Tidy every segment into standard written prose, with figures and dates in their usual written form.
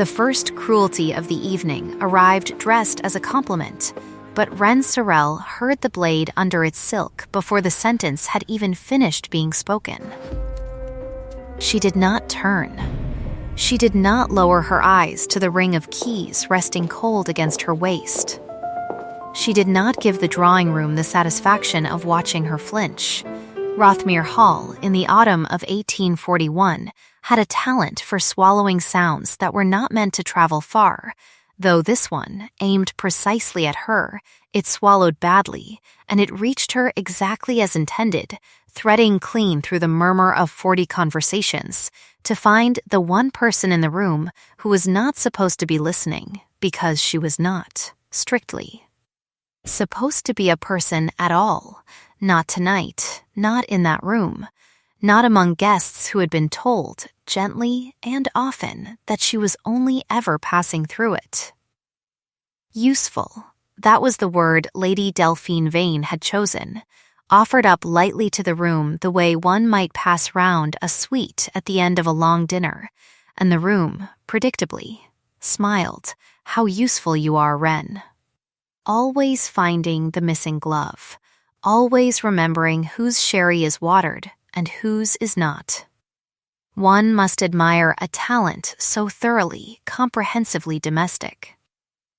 The first cruelty of the evening arrived dressed as a compliment, but Ren Sorel heard the blade under its silk before the sentence had even finished being spoken. She did not turn. She did not lower her eyes to the ring of keys resting cold against her waist. She did not give the drawing room the satisfaction of watching her flinch. Rothmere Hall, in the autumn of 1841, had a talent for swallowing sounds that were not meant to travel far. Though this one, aimed precisely at her, it swallowed badly, and it reached her exactly as intended, threading clean through the murmur of 40 conversations, to find the one person in the room who was not supposed to be listening, because she was not, strictly, supposed to be a person at all. Not tonight, not in that room, not among guests who had been told, gently and often, that she was only ever passing through it. Useful, that was the word Lady Delphine Vane had chosen, offered up lightly to the room the way one might pass round a sweet at the end of a long dinner, and the room, predictably, smiled. "How useful you are, Ren." Always finding the missing glove, always remembering whose sherry is watered and whose is not. One must admire a talent so thoroughly, comprehensively domestic.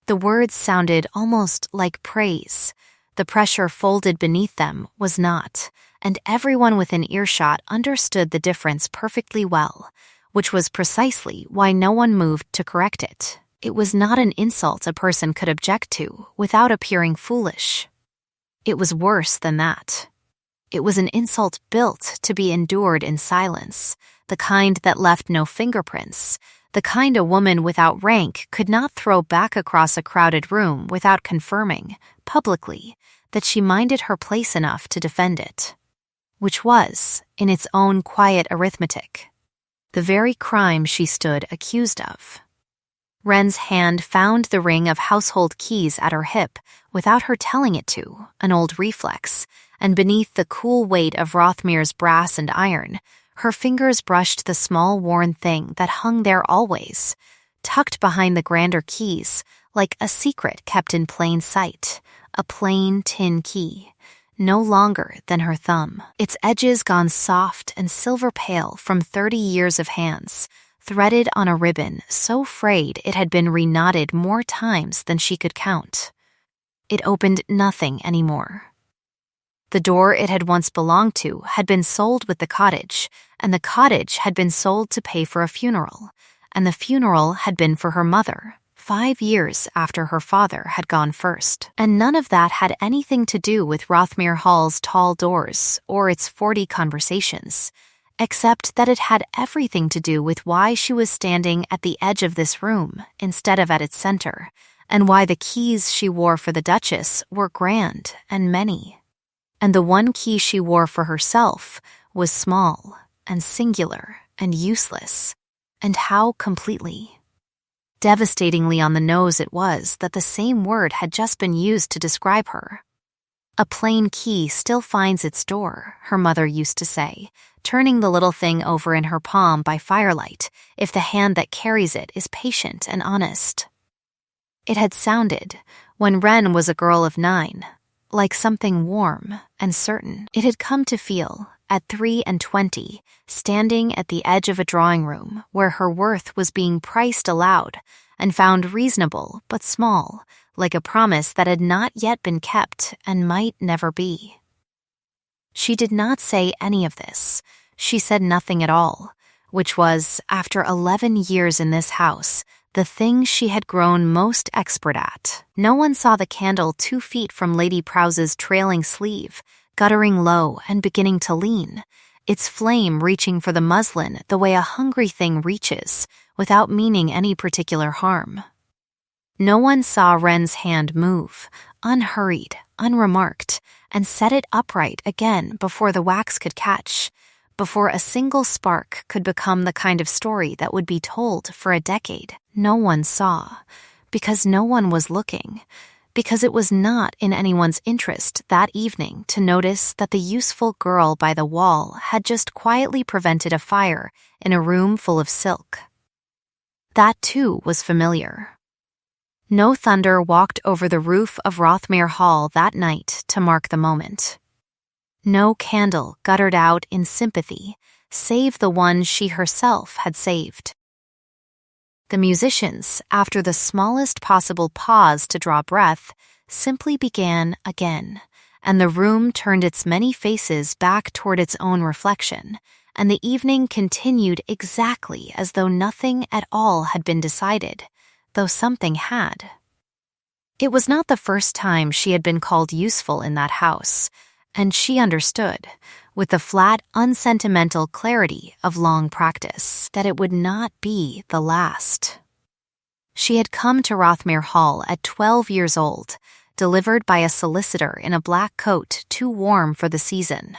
The words sounded almost like praise. The pressure folded beneath them was not, and everyone within earshot understood the difference perfectly well, which was precisely why no one moved to correct it. It was not an insult a person could object to without appearing foolish. It was worse than that. It was an insult built to be endured in silence, the kind that left no fingerprints, the kind a woman without rank could not throw back across a crowded room without confirming, publicly, that she minded her place enough to defend it. Which was, in its own quiet arithmetic, the very crime she stood accused of. Ren's hand found the ring of household keys at her hip without her telling it to, an old reflex, and beneath the cool weight of Rothmere's brass and iron, her fingers brushed the small worn thing that hung there always, tucked behind the grander keys, like a secret kept in plain sight, a plain tin key, no longer than her thumb, its edges gone soft and silver pale from 30 years of hands, threaded on a ribbon so frayed it had been reknotted more times than she could count. It opened nothing anymore. The door it had once belonged to had been sold with the cottage, and the cottage had been sold to pay for a funeral, and the funeral had been for her mother, 5 years after her father had gone first. And none of that had anything to do with Rothmere Hall's tall doors or its 40 conversations, except that it had everything to do with why she was standing at the edge of this room instead of at its center, and why the keys she wore for the Duchess were grand and many. And the one key she wore for herself was small and singular and useless, and how completely. Devastatingly on the nose it was that the same word had just been used to describe her. A plain key still finds its door, her mother used to say, turning the little thing over in her palm by firelight, if the hand that carries it is patient and honest. It had sounded, when Ren was a girl of 9, like something warm and certain. It had come to feel, at 23, standing at the edge of a drawing room where her worth was being priced aloud and found reasonable but small, like a promise that had not yet been kept and might never be. She did not say any of this. She said nothing at all, which was, after 11 years in this house, the thing she had grown most expert at. No one saw the candle 2 feet from Lady Prowse's trailing sleeve, guttering low and beginning to lean, its flame reaching for the muslin the way a hungry thing reaches, without meaning any particular harm. No one saw Ren's hand move, unhurried, unremarked, and set it upright again before the wax could catch, before a single spark could become the kind of story that would be told for a decade. No one saw, because no one was looking, because it was not in anyone's interest that evening to notice that the useful girl by the wall had just quietly prevented a fire in a room full of silk. That too was familiar. No thunder walked over the roof of Rothmere Hall that night to mark the moment. No candle guttered out in sympathy, save the one she herself had saved. The musicians, after the smallest possible pause to draw breath, simply began again, and the room turned its many faces back toward its own reflection, and the evening continued exactly as though nothing at all had been decided, though something had. It was not the first time she had been called useful in that house, and she understood, with the flat, unsentimental clarity of long practice, that it would not be the last. She had come to Rothmere Hall at 12 years old, delivered by a solicitor in a black coat too warm for the season,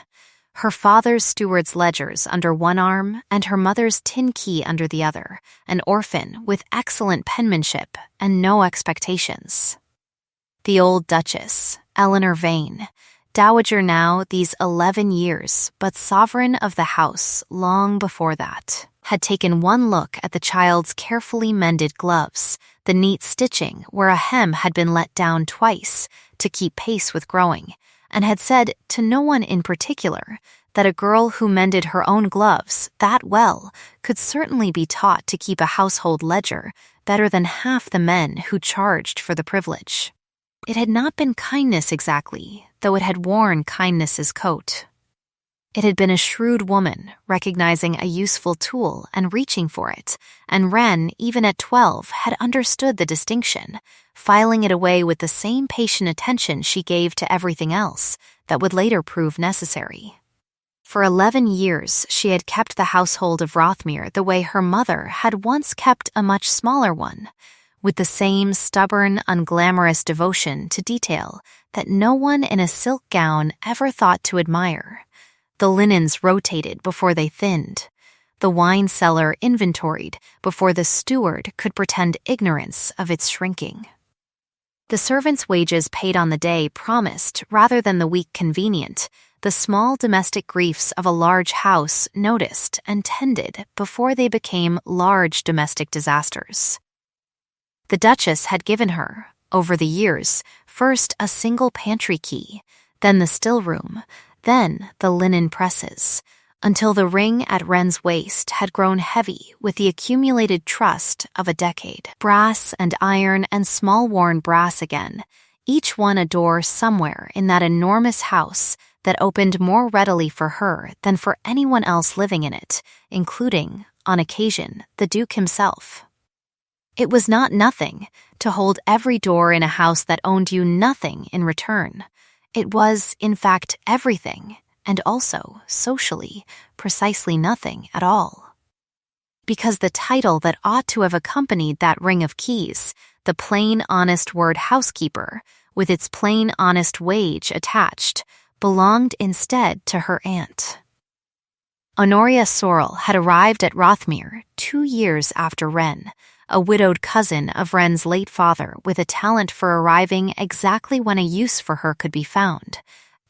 her father's steward's ledgers under one arm and her mother's tin key under the other, an orphan with excellent penmanship and no expectations. The old Duchess, Eleanor Vane, dowager now these 11 years, but sovereign of the house long before that, had taken one look at the child's carefully mended gloves, the neat stitching where a hem had been let down twice to keep pace with growing, and had said to no one in particular that a girl who mended her own gloves that well could certainly be taught to keep a household ledger better than half the men who charged for the privilege. It had not been kindness exactly, though it had worn kindness's coat. It had been a shrewd woman recognizing a useful tool and reaching for it, and Wren, even at 12, had understood the distinction, filing it away with the same patient attention she gave to everything else that would later prove necessary. For 11 years, she had kept the household of Rothmere the way her mother had once kept a much smaller one, with the same stubborn, unglamorous devotion to detail that no one in a silk gown ever thought to admire. The linens rotated before they thinned, the wine cellar inventoried before the steward could pretend ignorance of its shrinking. The servants' wages paid on the day promised, rather than the week convenient, the small domestic griefs of a large house noticed and tended before they became large domestic disasters. The Duchess had given her, over the years, first a single pantry key, then the still room, then the linen presses, until the ring at Wren's waist had grown heavy with the accumulated trust of a decade. Brass and iron and small-worn brass again, each one a door somewhere in that enormous house that opened more readily for her than for anyone else living in it, including, on occasion, the Duke himself. It was not nothing to hold every door in a house that owned you nothing in return. It was, in fact, everything, and also, socially, precisely nothing at all. Because the title that ought to have accompanied that ring of keys, the plain, honest word housekeeper, with its plain, honest wage attached, belonged instead to her aunt. Honoria Sorrel had arrived at Rothmere 2 years after Wren, a widowed cousin of Wren's late father with a talent for arriving exactly when a use for her could be found,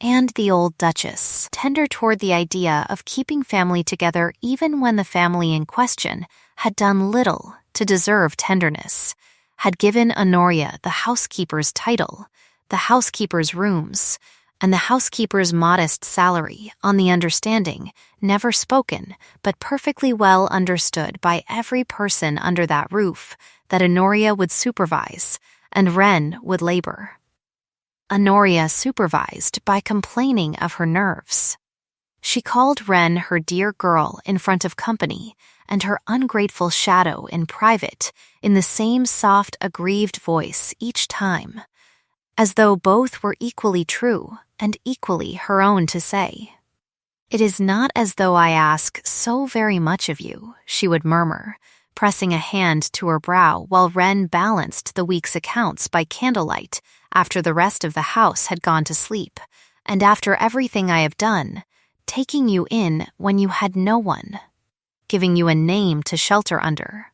and the old Duchess, tender toward the idea of keeping family together even when the family in question had done little to deserve tenderness, had given Honoria the housekeeper's title, the housekeeper's rooms, and the housekeeper's modest salary on the understanding, never spoken, but perfectly well understood by every person under that roof, that Honoria would supervise, and Wren would labor. Honoria supervised by complaining of her nerves. She called Wren her dear girl in front of company, and her ungrateful shadow in private, in the same soft, aggrieved voice each time, as though both were equally true and equally her own to say. "It is not as though I ask so very much of you," she would murmur, pressing a hand to her brow while Wren balanced the week's accounts by candlelight after the rest of the house had gone to sleep, "and after everything I have done, taking you in when you had no one, giving you a name to shelter under."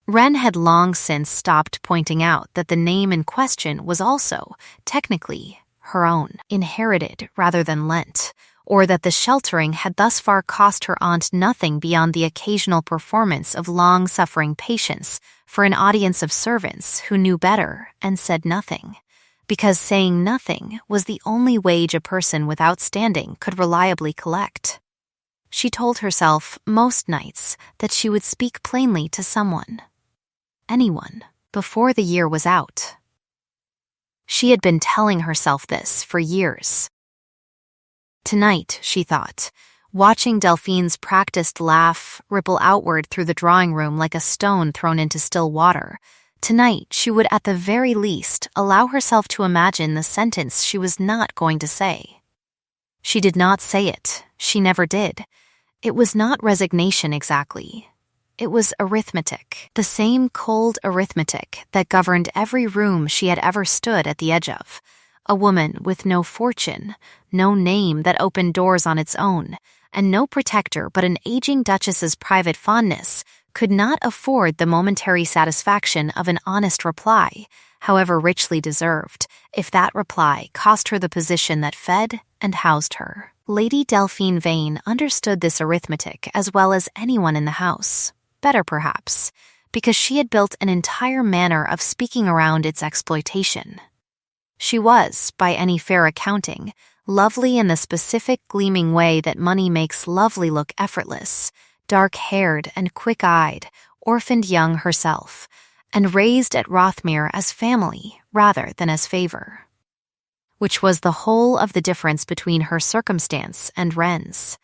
Wren had long since stopped pointing out that the name in question was also, technically, her own, inherited rather than lent, or that the sheltering had thus far cost her aunt nothing beyond the occasional performance of long-suffering patience for an audience of servants who knew better and said nothing, because saying nothing was the only wage a person without standing could reliably collect. She told herself most nights that she would speak plainly to someone, anyone, before the year was out. She had been telling herself this for years. Tonight, she thought, watching Delphine's practiced laugh ripple outward through the drawing room like a stone thrown into still water, tonight she would at the very least allow herself to imagine the sentence she was not going to say. She did not say it. She never did. It was not resignation exactly. It was arithmetic, the same cold arithmetic that governed every room she had ever stood at the edge of. A woman with no fortune, no name that opened doors on its own, and no protector but an aging Duchess's private fondness, could not afford the momentary satisfaction of an honest reply, however richly deserved, if that reply cost her the position that fed and housed her. Lady Delphine Vane understood this arithmetic as well as anyone in the house, better perhaps, because she had built an entire manner of speaking around its exploitation. She was, by any fair accounting, lovely in the specific gleaming way that money makes lovely look effortless, dark-haired and quick-eyed, orphaned young herself, and raised at Rothmere as family rather than as favor, which was the whole of the difference between her circumstance and Wren's,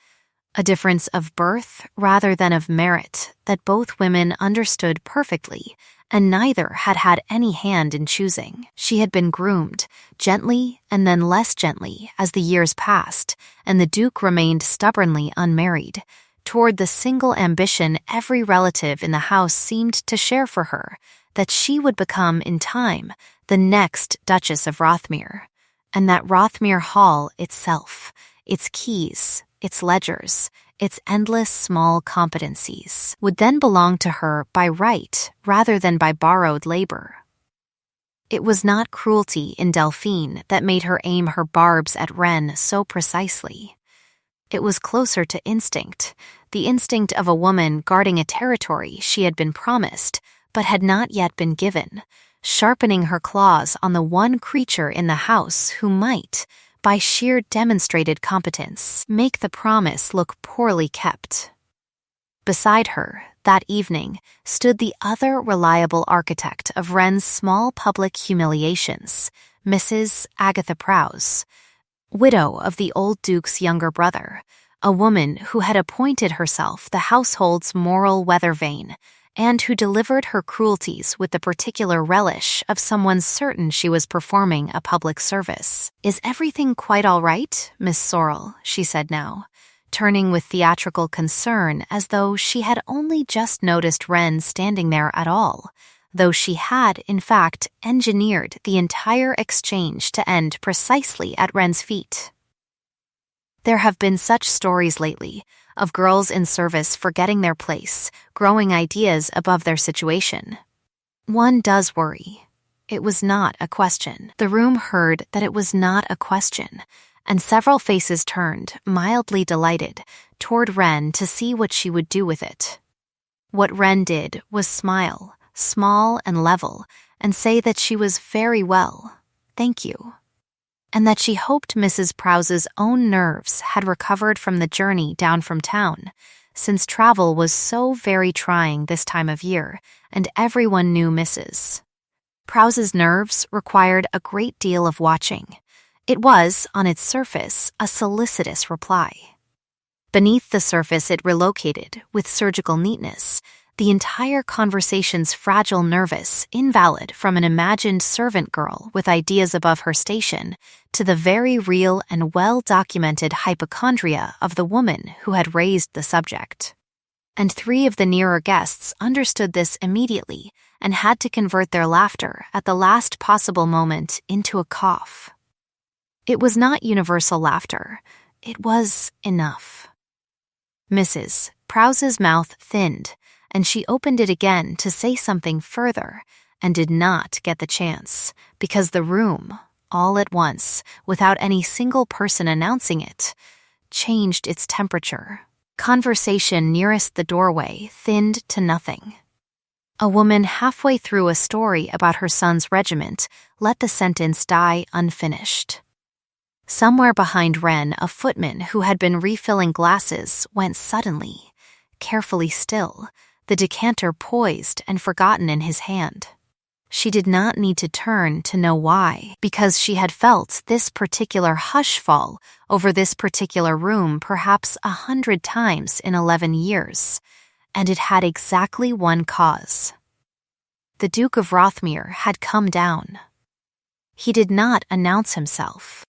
a difference of birth rather than of merit that both women understood perfectly, and neither had had any hand in choosing. She had been groomed, gently and then less gently as the years passed, and the Duke remained stubbornly unmarried, toward the single ambition every relative in the house seemed to share for her, that she would become, in time, the next Duchess of Rothmere, and that Rothmere Hall itself, its keys, its ledgers, its endless small competencies, would then belong to her by right rather than by borrowed labor. It was not cruelty in Delphine that made her aim her barbs at Wren so precisely. It was closer to instinct, the instinct of a woman guarding a territory she had been promised but had not yet been given, sharpening her claws on the one creature in the house who might, by sheer demonstrated competence, make the promise look poorly kept. Beside her, that evening, stood the other reliable architect of Wren's small public humiliations, Mrs. Agatha Prowse, widow of the old Duke's younger brother, a woman who had appointed herself the household's moral weather vane, and who delivered her cruelties with the particular relish of someone certain she was performing a public service. "Is everything quite all right, Miss Sorrel?" she said now, turning with theatrical concern as though she had only just noticed Wren standing there at all, though she had, in fact, engineered the entire exchange to end precisely at Wren's feet. There have been such stories lately, of girls in service forgetting their place, growing ideas above their situation. One does worry. It was not a question. The room heard that it was not a question, and several faces turned, mildly delighted, toward Wren to see what she would do with it. What Wren did was smile, small and level, and say that she was very well, thank you, and that she hoped Mrs. Prowse's own nerves had recovered from the journey down from town, since travel was so very trying this time of year, and everyone knew Mrs. Prowse's nerves required a great deal of watching. It was, on its surface, a solicitous reply. Beneath the surface it relocated, with surgical neatness, the entire conversation's fragile nervous invalid from an imagined servant girl with ideas above her station to the very real and well-documented hypochondria of the woman who had raised the subject. And three of the nearer guests understood this immediately and had to convert their laughter at the last possible moment into a cough. It was not universal laughter. It was enough. Mrs. Prowse's mouth thinned, and she opened it again to say something further, and did not get the chance, because the room, all at once, without any single person announcing it, changed its temperature. Conversation nearest the doorway thinned to nothing. A woman halfway through a story about her son's regiment let the sentence die unfinished. Somewhere behind Wren, a footman who had been refilling glasses went suddenly, carefully still, the decanter poised and forgotten in his hand. She did not need to turn to know why, because she had felt this particular hush fall over this particular room perhaps 100 times in 11 years, and it had exactly one cause. The Duke of Rothmere had come down. He did not announce himself.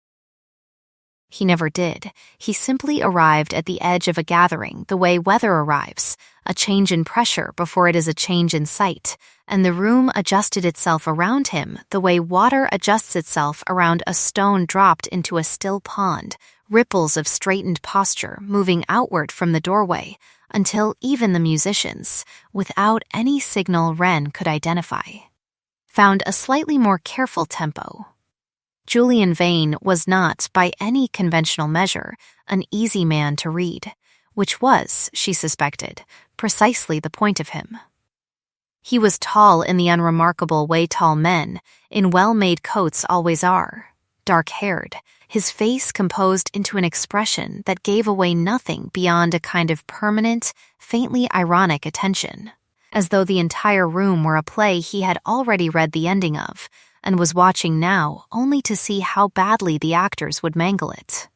He never did. He simply arrived at the edge of a gathering the way weather arrives, a change in pressure before it is a change in sight, and the room adjusted itself around him the way water adjusts itself around a stone dropped into a still pond, ripples of straightened posture moving outward from the doorway, until even the musicians, without any signal Wren could identify, found a slightly more careful tempo. Julian Vane was not, by any conventional measure, an easy man to read, which was, she suspected, precisely the point of him. He was tall in the unremarkable way tall men, in well-made coats always are, dark-haired, his face composed into an expression that gave away nothing beyond a kind of permanent, faintly ironic attention, as though the entire room were a play he had already read the ending of, and was watching now only to see how badly the actors would mangle it.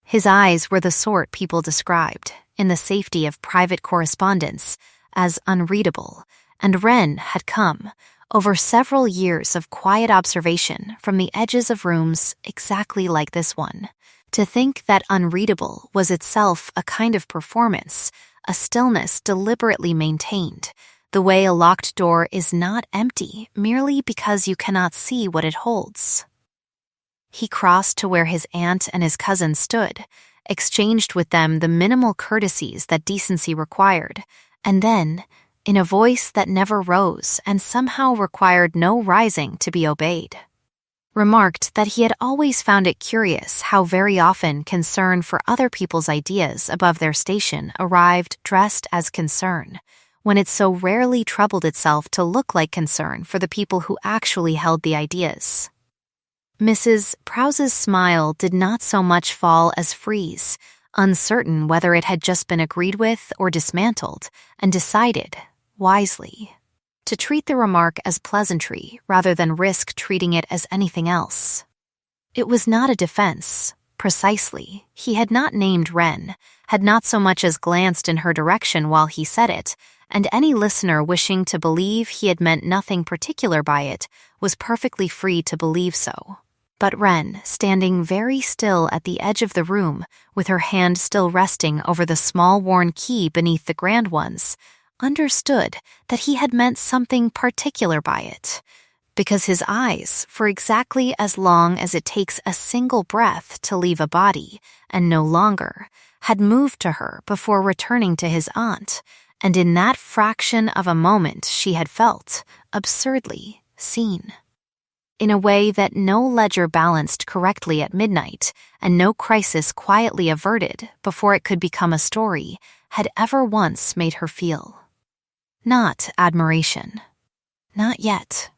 His eyes were the sort people described, in the safety of private correspondence, as unreadable, and Wren had come, over several years of quiet observation from the edges of rooms exactly like this one, to think that unreadable was itself a kind of performance, a stillness deliberately maintained, the way a locked door is not empty merely because you cannot see what it holds. He crossed to where his aunt and his cousin stood, exchanged with them the minimal courtesies that decency required, and then, in a voice that never rose and somehow required no rising to be obeyed, remarked that he had always found it curious how very often concern for other people's ideas above their station arrived dressed as concern, when it so rarely troubled itself to look like concern for the people who actually held the ideas. Mrs. Prowse's smile did not so much fall as freeze, uncertain whether it had just been agreed with or dismantled, and decided, wisely, to treat the remark as pleasantry rather than risk treating it as anything else. It was not a defense. Precisely, he had not named Wren, had not so much as glanced in her direction while he said it, and any listener wishing to believe he had meant nothing particular by it was perfectly free to believe so. But Wren, standing very still at the edge of the room, with her hand still resting over the small worn key beneath the grand ones, understood that he had meant something particular by it, because his eyes, for exactly as long as it takes a single breath to leave a body, and no longer, had moved to her before returning to his aunt, and in that fraction of a moment she had felt, absurdly, seen. In a way that no ledger balanced correctly at midnight, and no crisis quietly averted before it could become a story, had ever once made her feel. Not admiration. Not yet.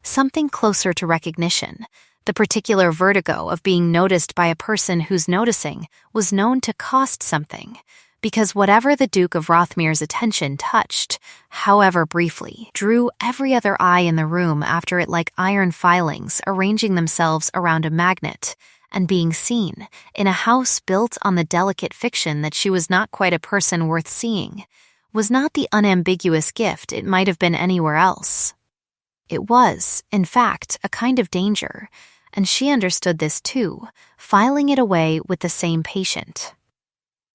Something closer to recognition, the particular vertigo of being noticed by a person whose noticing was known to cost something, because whatever the Duke of Rothmere's attention touched, however briefly, drew every other eye in the room after it like iron filings arranging themselves around a magnet, and being seen, in a house built on the delicate fiction that she was not quite a person worth seeing, was not the unambiguous gift it might have been anywhere else. It was, in fact, a kind of danger, and she understood this too, filing it away with the same patient,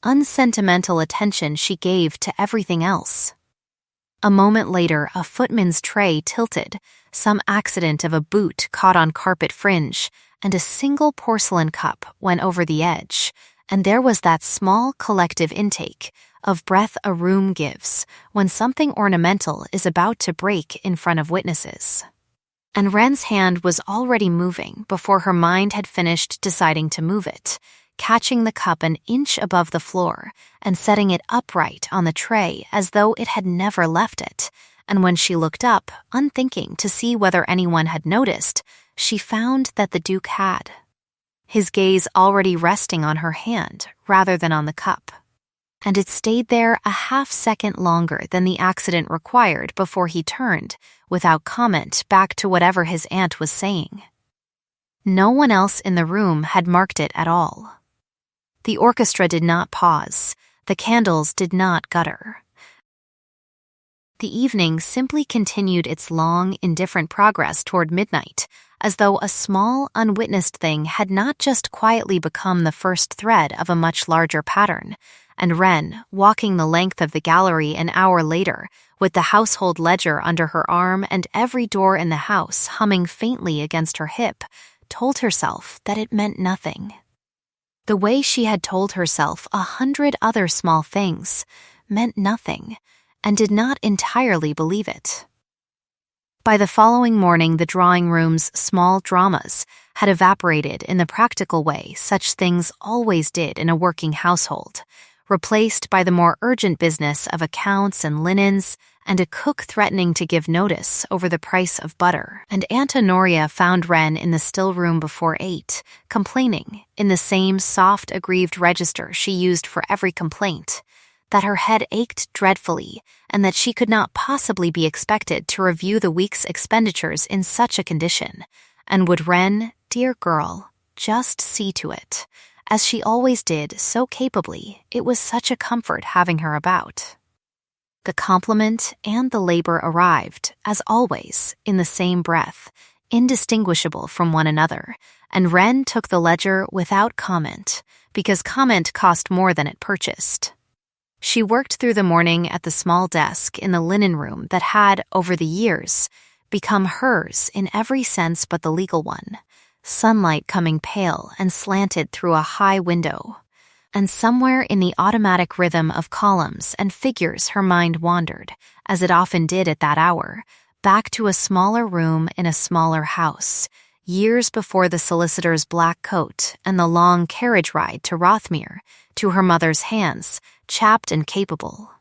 unsentimental attention she gave to everything else. A moment later, a footman's tray tilted, some accident of a boot caught on carpet fringe, and a single porcelain cup went over the edge, and there was that small collective intake of breath a room gives when something ornamental is about to break in front of witnesses. And Wren's hand was already moving before her mind had finished deciding to move it, catching the cup an inch above the floor and setting it upright on the tray as though it had never left it. And when she looked up, unthinking, to see whether anyone had noticed, she found that the Duke had, his gaze already resting on her hand rather than on the cup. And it stayed there a half-second longer than the accident required before he turned, without comment, back to whatever his aunt was saying. No one else in the room had marked it at all. The orchestra did not pause. The candles did not gutter. The evening simply continued its long, indifferent progress toward midnight, as though a small, unwitnessed thing had not just quietly become the first thread of a much larger pattern. And Wren, walking the length of the gallery an hour later, with the household ledger under her arm and every door in the house humming faintly against her hip, told herself that it meant nothing. The way she had told herself 100 other small things meant nothing, and did not entirely believe it. By the following morning, the drawing room's small dramas had evaporated in the practical way such things always did in a working household, replaced by the more urgent business of accounts and linens, and a cook threatening to give notice over the price of butter. And Aunt Honoria found Wren in the still room before 8, complaining, in the same soft, aggrieved register she used for every complaint, that her head ached dreadfully and that she could not possibly be expected to review the week's expenditures in such a condition. And would Wren, dear girl, just see to it? As she always did so capably, it was such a comfort having her about. The compliment and the labor arrived, as always, in the same breath, indistinguishable from one another, and Wren took the ledger without comment, because comment cost more than it purchased. She worked through the morning at the small desk in the linen room that had, over the years, become hers in every sense but the legal one, sunlight coming pale and slanted through a high window. And somewhere in the automatic rhythm of columns and figures her mind wandered, as it often did at that hour, back to a smaller room in a smaller house, years before the solicitor's black coat and the long carriage ride to Rothmere, to her mother's hands, chapped and capable.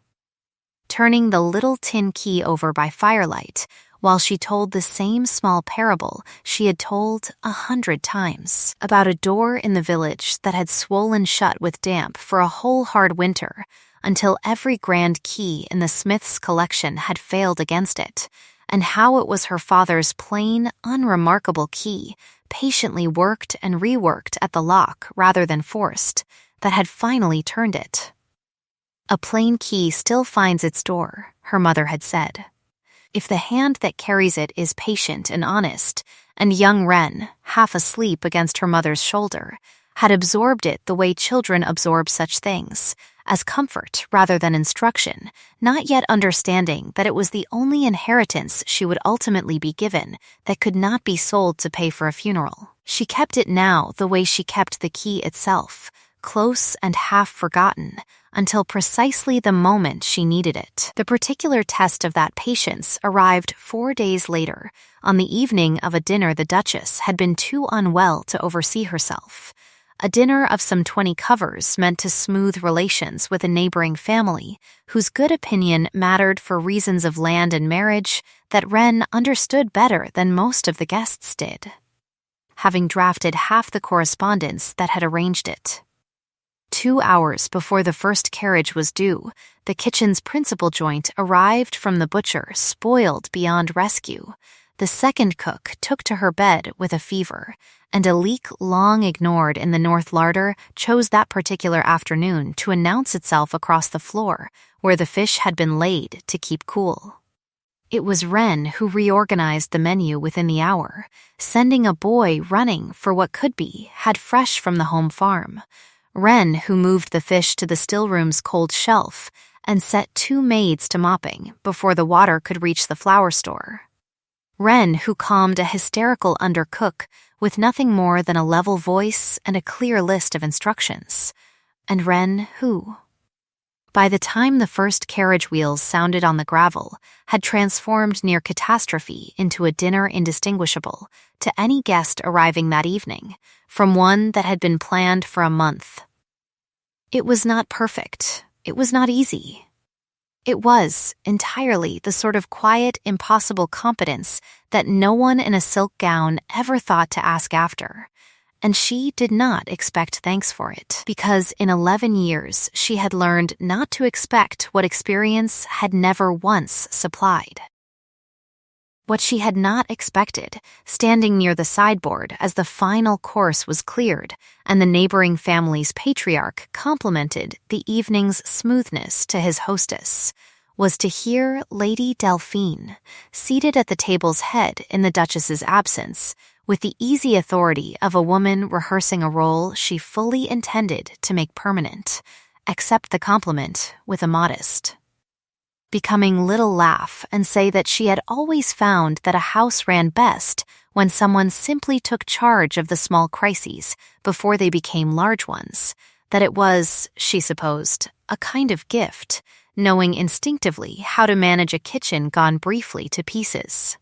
Turning the little tin key over by firelight, while she told the same small parable she had told 100 times, about a door in the village that had swollen shut with damp for a whole hard winter, until every grand key in the Smiths' collection had failed against it, and how it was her father's plain, unremarkable key, patiently worked and reworked at the lock rather than forced, that had finally turned it. A plain key still finds its door, her mother had said, if the hand that carries it is patient and honest, and young Wren, half asleep against her mother's shoulder, had absorbed it the way children absorb such things, as comfort rather than instruction, not yet understanding that it was the only inheritance she would ultimately be given that could not be sold to pay for a funeral. She kept it now the way she kept the key itself, close and half forgotten, until precisely the moment she needed it. The particular test of that patience arrived 4 days later, on the evening of a dinner the Duchess had been too unwell to oversee herself. A dinner of some 20 covers meant to smooth relations with a neighboring family, whose good opinion mattered for reasons of land and marriage that Wren understood better than most of the guests did, having drafted half the correspondence that had arranged it. 2 hours before the first carriage was due, the kitchen's principal joint arrived from the butcher, spoiled beyond rescue. The second cook took to her bed with a fever, and a leak long ignored in the north larder chose that particular afternoon to announce itself across the floor, where the fish had been laid to keep cool. It was Wren who reorganized the menu within the hour, sending a boy running for what could be had fresh from the home farm. Wren who moved the fish to the stillroom's cold shelf and set 2 maids to mopping before the water could reach the flour store. Wren who calmed a hysterical undercook with nothing more than a level voice and a clear list of instructions. And Wren who, By the time the first carriage wheels sounded on the gravel, had transformed near catastrophe into a dinner indistinguishable, to any guest arriving that evening, from one that had been planned for a month. It was not perfect. It was not easy. It was, entirely, the sort of quiet, impossible competence that no one in a silk gown ever thought to ask after. And she did not expect thanks for it, because in 11 years she had learned not to expect what experience had never once supplied. What she had not expected, standing near the sideboard as the final course was cleared and the neighboring family's patriarch complimented the evening's smoothness to his hostess, was to hear Lady Delphine, seated at the table's head in the Duchess's absence, with the easy authority of a woman rehearsing a role she fully intended to make permanent, accept the compliment with a modest, becoming little laugh and say that she had always found that a house ran best when someone simply took charge of the small crises before they became large ones, that it was, she supposed, a kind of gift, knowing instinctively how to manage a kitchen gone briefly to pieces.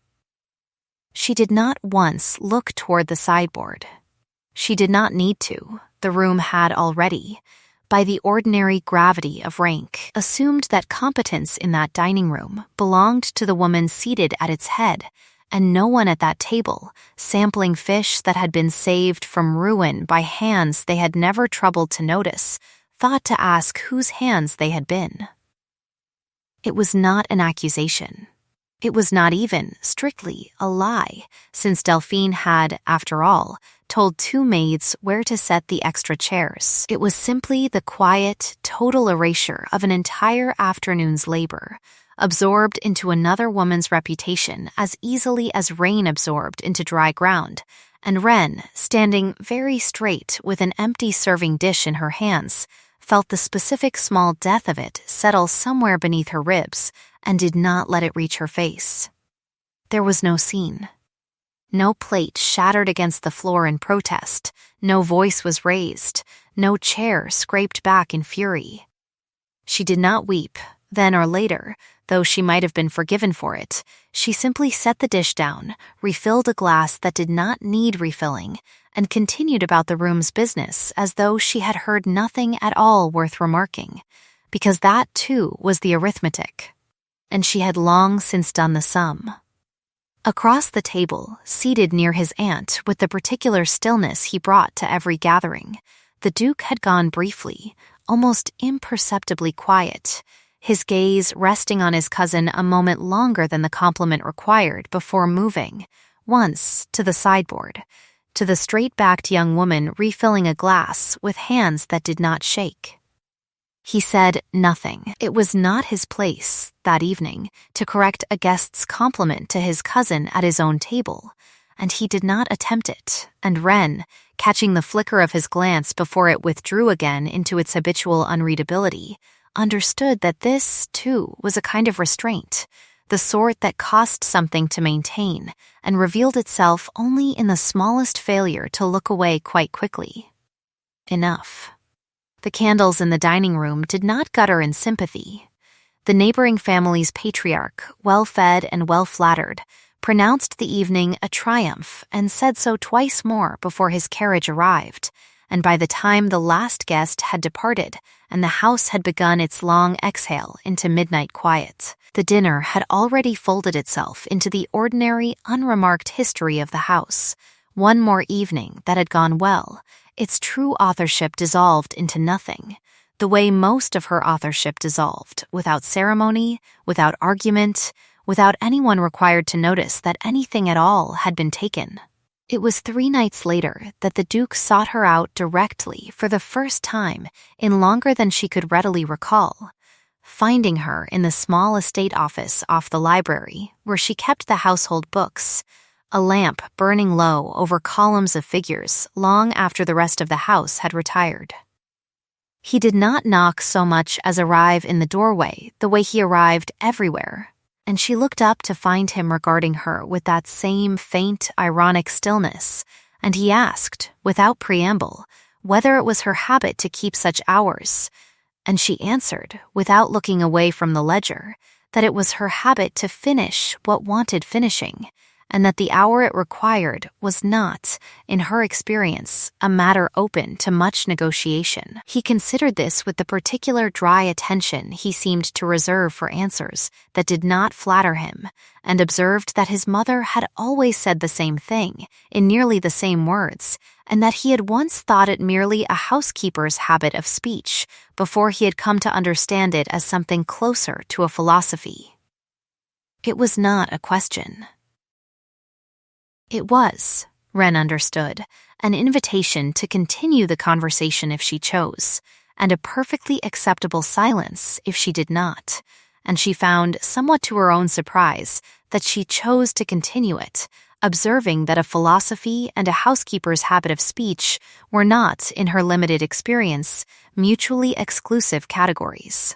She did not once look toward the sideboard. She did not need to. The room had already, by the ordinary gravity of rank, assumed that competence in that dining room belonged to the woman seated at its head, and no one at that table, sampling fish that had been saved from ruin by hands they had never troubled to notice, thought to ask whose hands they had been. It was not an accusation. It was not even, strictly, a lie, since Delphine had, after all, told two maids where to set the extra chairs. It was simply the quiet, total erasure of an entire afternoon's labor, absorbed into another woman's reputation as easily as rain absorbed into dry ground, and Wren, standing very straight with an empty serving dish in her hands, felt the specific small death of it settle somewhere beneath her ribs and did not let it reach her face. There was no scene. No plate shattered against the floor in protest, no voice was raised, no chair scraped back in fury. She did not weep, then or later, though she might have been forgiven for it. She simply set the dish down, refilled a glass that did not need refilling, and continued about the room's business as though she had heard nothing at all worth remarking, because that, too, was the arithmetic, and she had long since done the sum. Across the table, seated near his aunt with the particular stillness he brought to every gathering, the Duke had gone briefly, almost imperceptibly quiet, his gaze resting on his cousin a moment longer than the compliment required before moving, once, to the sideboard, to the straight-backed young woman refilling a glass with hands that did not shake. He said nothing. It was not his place, that evening, to correct a guest's compliment to his cousin at his own table, and he did not attempt it, and Wren, catching the flicker of his glance before it withdrew again into its habitual unreadability, understood that this, too, was a kind of restraint, the sort that cost something to maintain, and revealed itself only in the smallest failure to look away quite quickly. Enough. The candles in the dining room did not gutter in sympathy. The neighboring family's patriarch, well-fed and well-flattered, pronounced the evening a triumph and said so twice more before his carriage arrived, and by the time the last guest had departed and the house had begun its long exhale into midnight quiet, the dinner had already folded itself into the ordinary, unremarked history of the house. One more evening that had gone well, its true authorship dissolved into nothing, the way most of her authorship dissolved, without ceremony, without argument, without anyone required to notice that anything at all had been taken. It was 3 nights later that the Duke sought her out directly for the first time in longer than she could readily recall, finding her in the small estate office off the library where she kept the household books, a lamp burning low over columns of figures long after the rest of the house had retired. He did not knock so much as arrive in the doorway the way he arrived everywhere, and she looked up to find him regarding her with that same faint, ironic stillness, and he asked, without preamble, whether it was her habit to keep such hours, And she answered, without looking away from the ledger, that it was her habit to finish what wanted finishing, and that the hour it required was not, in her experience, a matter open to much negotiation. He considered this with the particular dry attention he seemed to reserve for answers that did not flatter him, and observed that his mother had always said the same thing, in nearly the same words, and that he had once thought it merely a housekeeper's habit of speech before he had come to understand it as something closer to a philosophy. It was not a question. It was, Wren understood, an invitation to continue the conversation if she chose, and a perfectly acceptable silence if she did not, and she found, somewhat to her own surprise, that she chose to continue it, observing that a philosophy and a housekeeper's habit of speech were not, in her limited experience, mutually exclusive categories,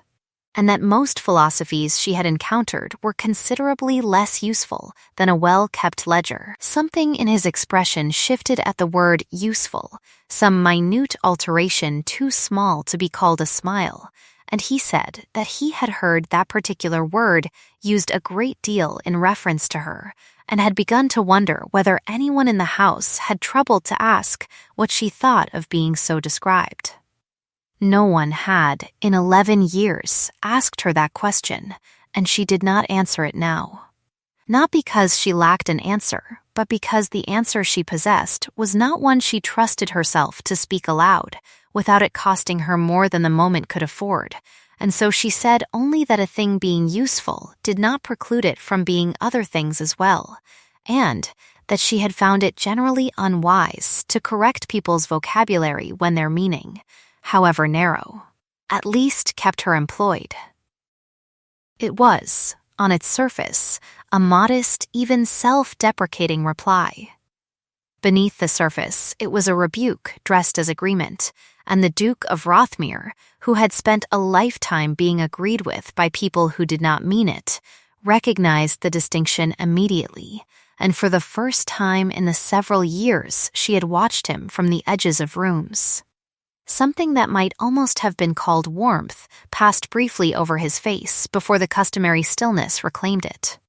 and that most philosophies she had encountered were considerably less useful than a well-kept ledger. Something in his expression shifted at the word useful, some minute alteration too small to be called a smile, and he said that he had heard that particular word used a great deal in reference to her, and had begun to wonder whether anyone in the house had troubled to ask what she thought of being so described. No one had, in 11 years, asked her that question, and she did not answer it now. Not because she lacked an answer, but because the answer she possessed was not one she trusted herself to speak aloud, without it costing her more than the moment could afford, and so she said only that a thing being useful did not preclude it from being other things as well, and that she had found it generally unwise to correct people's vocabulary when their meaning, however narrow, at least kept her employed. It was, on its surface, a modest, even self-deprecating reply. Beneath the surface, it was a rebuke dressed as agreement, and the Duke of Rothmere, who had spent a lifetime being agreed with by people who did not mean it, recognized the distinction immediately, and for the first time in the several years she had watched him from the edges of rooms. Something that might almost have been called warmth passed briefly over his face before the customary stillness reclaimed it.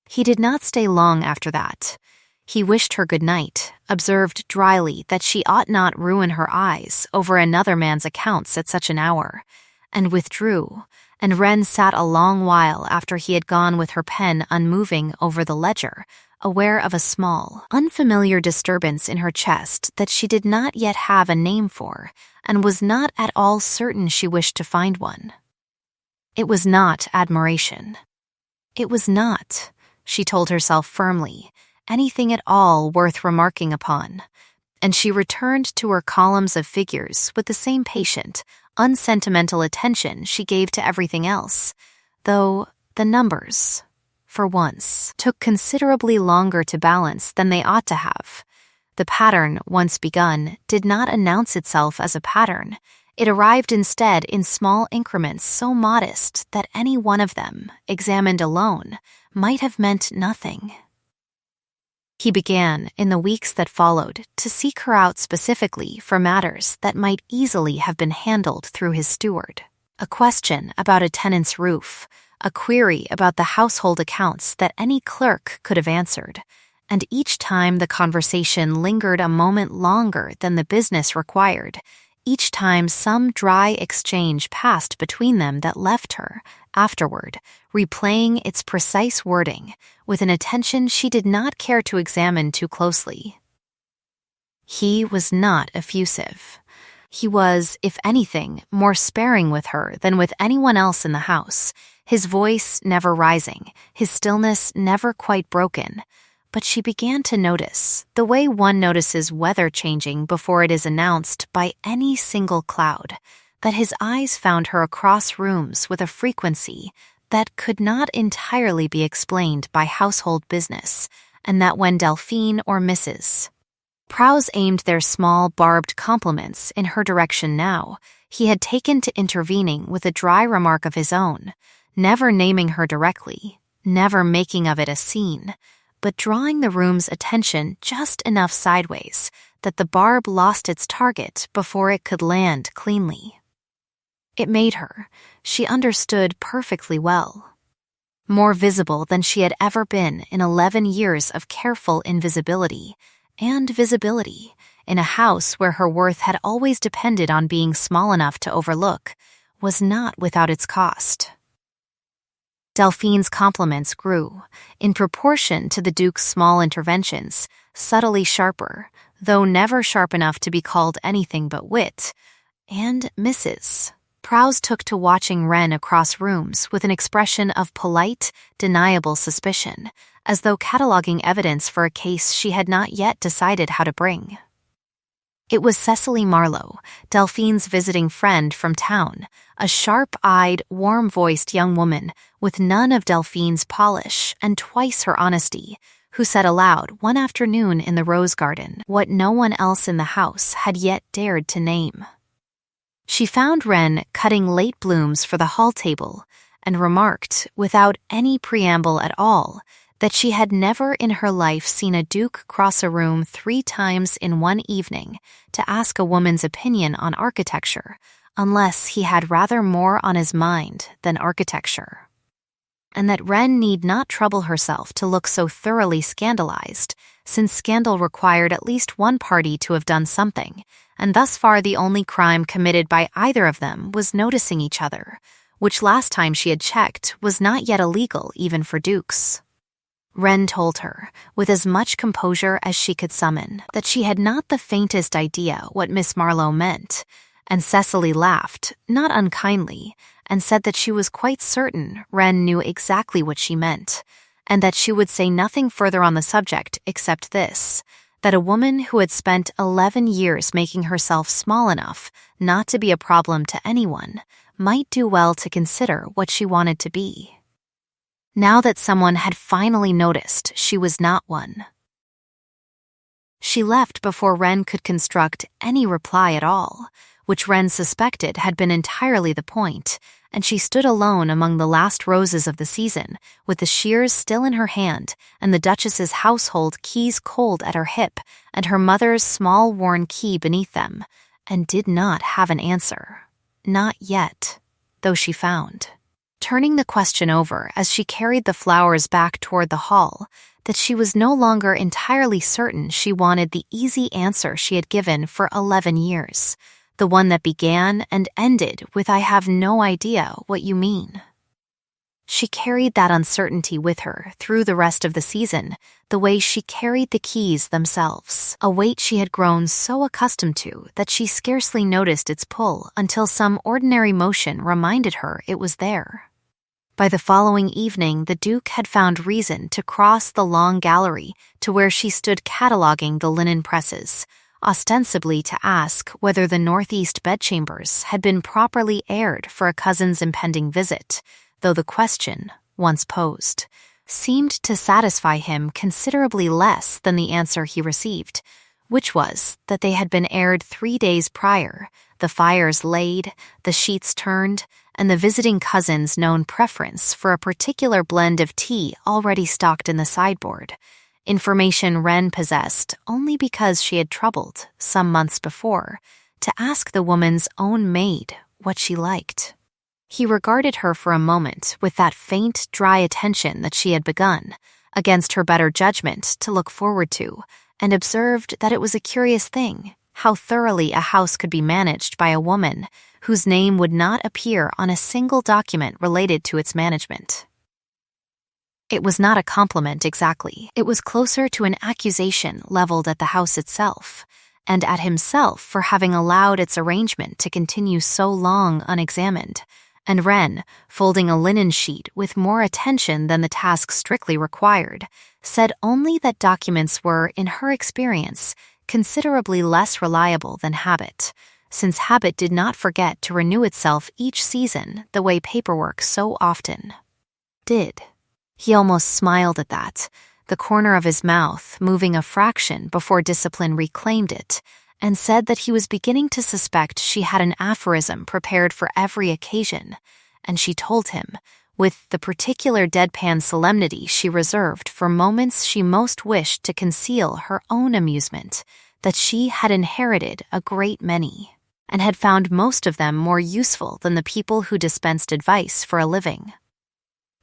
He did not stay long after that. He wished her good night, observed dryly that she ought not ruin her eyes over another man's accounts at such an hour, and withdrew, and Wren sat a long while after he had gone with her pen unmoving over the ledger, aware of a small, unfamiliar disturbance in her chest that she did not yet have a name for, and was not at all certain she wished to find one. It was not admiration. It was not, she told herself firmly, anything at all worth remarking upon, and she returned to her columns of figures with the same patient, unsentimental attention she gave to everything else, though the numbers, for once, took considerably longer to balance than they ought to have. The pattern, once begun, did not announce itself as a pattern. It arrived instead in small increments so modest that any one of them, examined alone, might have meant nothing. He began, in the weeks that followed, to seek her out specifically for matters that might easily have been handled through his steward. A question about a tenant's roof, a query about the household accounts that any clerk could have answered, and each time the conversation lingered a moment longer than the business required, each time some dry exchange passed between them that left her, afterward, replaying its precise wording with an attention she did not care to examine too closely. He was not effusive. He was, if anything, more sparing with her than with anyone else in the house, his voice never rising, his stillness never quite broken. But she began to notice, the way one notices weather changing before it is announced by any single cloud, that his eyes found her across rooms with a frequency that could not entirely be explained by household business, and that when Delphine or Mrs. Prowse aimed their small, barbed compliments in her direction now, he had taken to intervening with a dry remark of his own, never naming her directly, never making of it a scene, but drawing the room's attention just enough sideways that the barb lost its target before it could land cleanly. It made her. She understood perfectly well. More visible than she had ever been in 11 years of careful invisibility and visibility in a house where her worth had always depended on being small enough to overlook, was not without its cost. Delphine's compliments grew, in proportion to the Duke's small interventions, subtly sharper, though never sharp enough to be called anything but wit, and Mrs. Prowse took to watching Wren across rooms with an expression of polite, deniable suspicion, as though cataloging evidence for a case she had not yet decided how to bring. It was Cecily Marlowe, Delphine's visiting friend from town, a sharp-eyed, warm-voiced young woman with none of Delphine's polish and twice her honesty, who said aloud one afternoon in the rose garden what no one else in the house had yet dared to name. She found Wren cutting late blooms for the hall table and remarked, without any preamble at all, that she had never in her life seen a duke cross a room 3 times in one evening to ask a woman's opinion on architecture, unless he had rather more on his mind than architecture. And that Wren need not trouble herself to look so thoroughly scandalized, since scandal required at least one party to have done something, and thus far the only crime committed by either of them was noticing each other, which last time she had checked was not yet illegal even for dukes. Wren told her, with as much composure as she could summon, that she had not the faintest idea what Miss Marlowe meant, and Cecily laughed, not unkindly, and said that she was quite certain Wren knew exactly what she meant, and that she would say nothing further on the subject except this, that a woman who had spent 11 years making herself small enough not to be a problem to anyone might do well to consider what she wanted to be. Now that someone had finally noticed she was not one. She left before Wren could construct any reply at all, which Wren suspected had been entirely the point, and she stood alone among the last roses of the season, with the shears still in her hand and the Duchess's household keys cold at her hip and her mother's small worn key beneath them, and did not have an answer. Not yet, though she found, turning the question over as she carried the flowers back toward the hall, that she was no longer entirely certain she wanted the easy answer she had given for 11 years, the one that began and ended with "I have no idea what you mean." She carried that uncertainty with her through the rest of the season, the way she carried the keys themselves, a weight she had grown so accustomed to that she scarcely noticed its pull until some ordinary motion reminded her it was there. By the following evening, the Duke had found reason to cross the long gallery to where she stood cataloging the linen presses, ostensibly to ask whether the northeast bedchambers had been properly aired for a cousin's impending visit, though the question, once posed, seemed to satisfy him considerably less than the answer he received, which was that they had been aired 3 days prior, the fires laid, the sheets turned, and the visiting cousin's known preference for a particular blend of tea already stocked in the sideboard, information Wren possessed only because she had troubled, some months before, to ask the woman's own maid what she liked. He regarded her for a moment with that faint, dry attention that she had begun, against her better judgment, to look forward to, and observed that it was a curious thing how thoroughly a house could be managed by a woman whose name would not appear on a single document related to its management. It was not a compliment exactly. It was closer to an accusation leveled at the house itself, and at himself for having allowed its arrangement to continue so long unexamined, and Wren, folding a linen sheet with more attention than the task strictly required, said only that documents were, in her experience, considerably less reliable than habit, since habit did not forget to renew itself each season the way paperwork so often did. He almost smiled at that, the corner of his mouth moving a fraction before discipline reclaimed it, and said that he was beginning to suspect she had an aphorism prepared for every occasion, and she told him, with the particular deadpan solemnity she reserved for moments she most wished to conceal her own amusement, that she had inherited a great many. and had found most of them more useful than the people who dispensed advice for a living.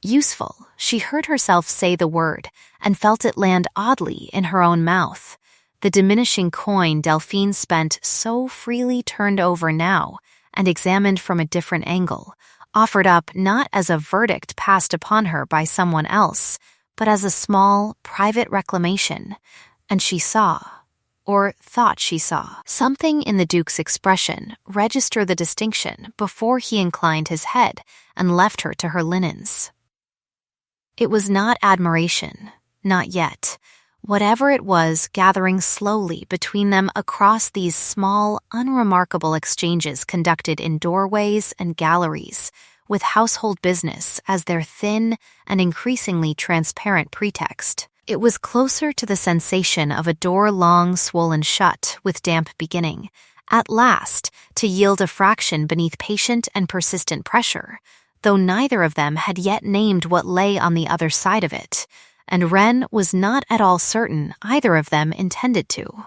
Useful, she heard herself say the word and felt it land oddly in her own mouth. The diminishing coin Delphine spent so freely turned over now and examined from a different angle, offered up not as a verdict passed upon her by someone else, but as a small, private reclamation, and she saw, or thought she saw, something in the Duke's expression register the distinction before he inclined his head and left her to her linens. It was not admiration, not yet. Whatever it was gathering slowly between them across these small, unremarkable exchanges conducted in doorways and galleries, with household business as their thin and increasingly transparent pretext. It was closer to the sensation of a door long swollen shut with damp beginning, at last to yield a fraction beneath patient and persistent pressure, though neither of them had yet named what lay on the other side of it, and Wren was not at all certain either of them intended to.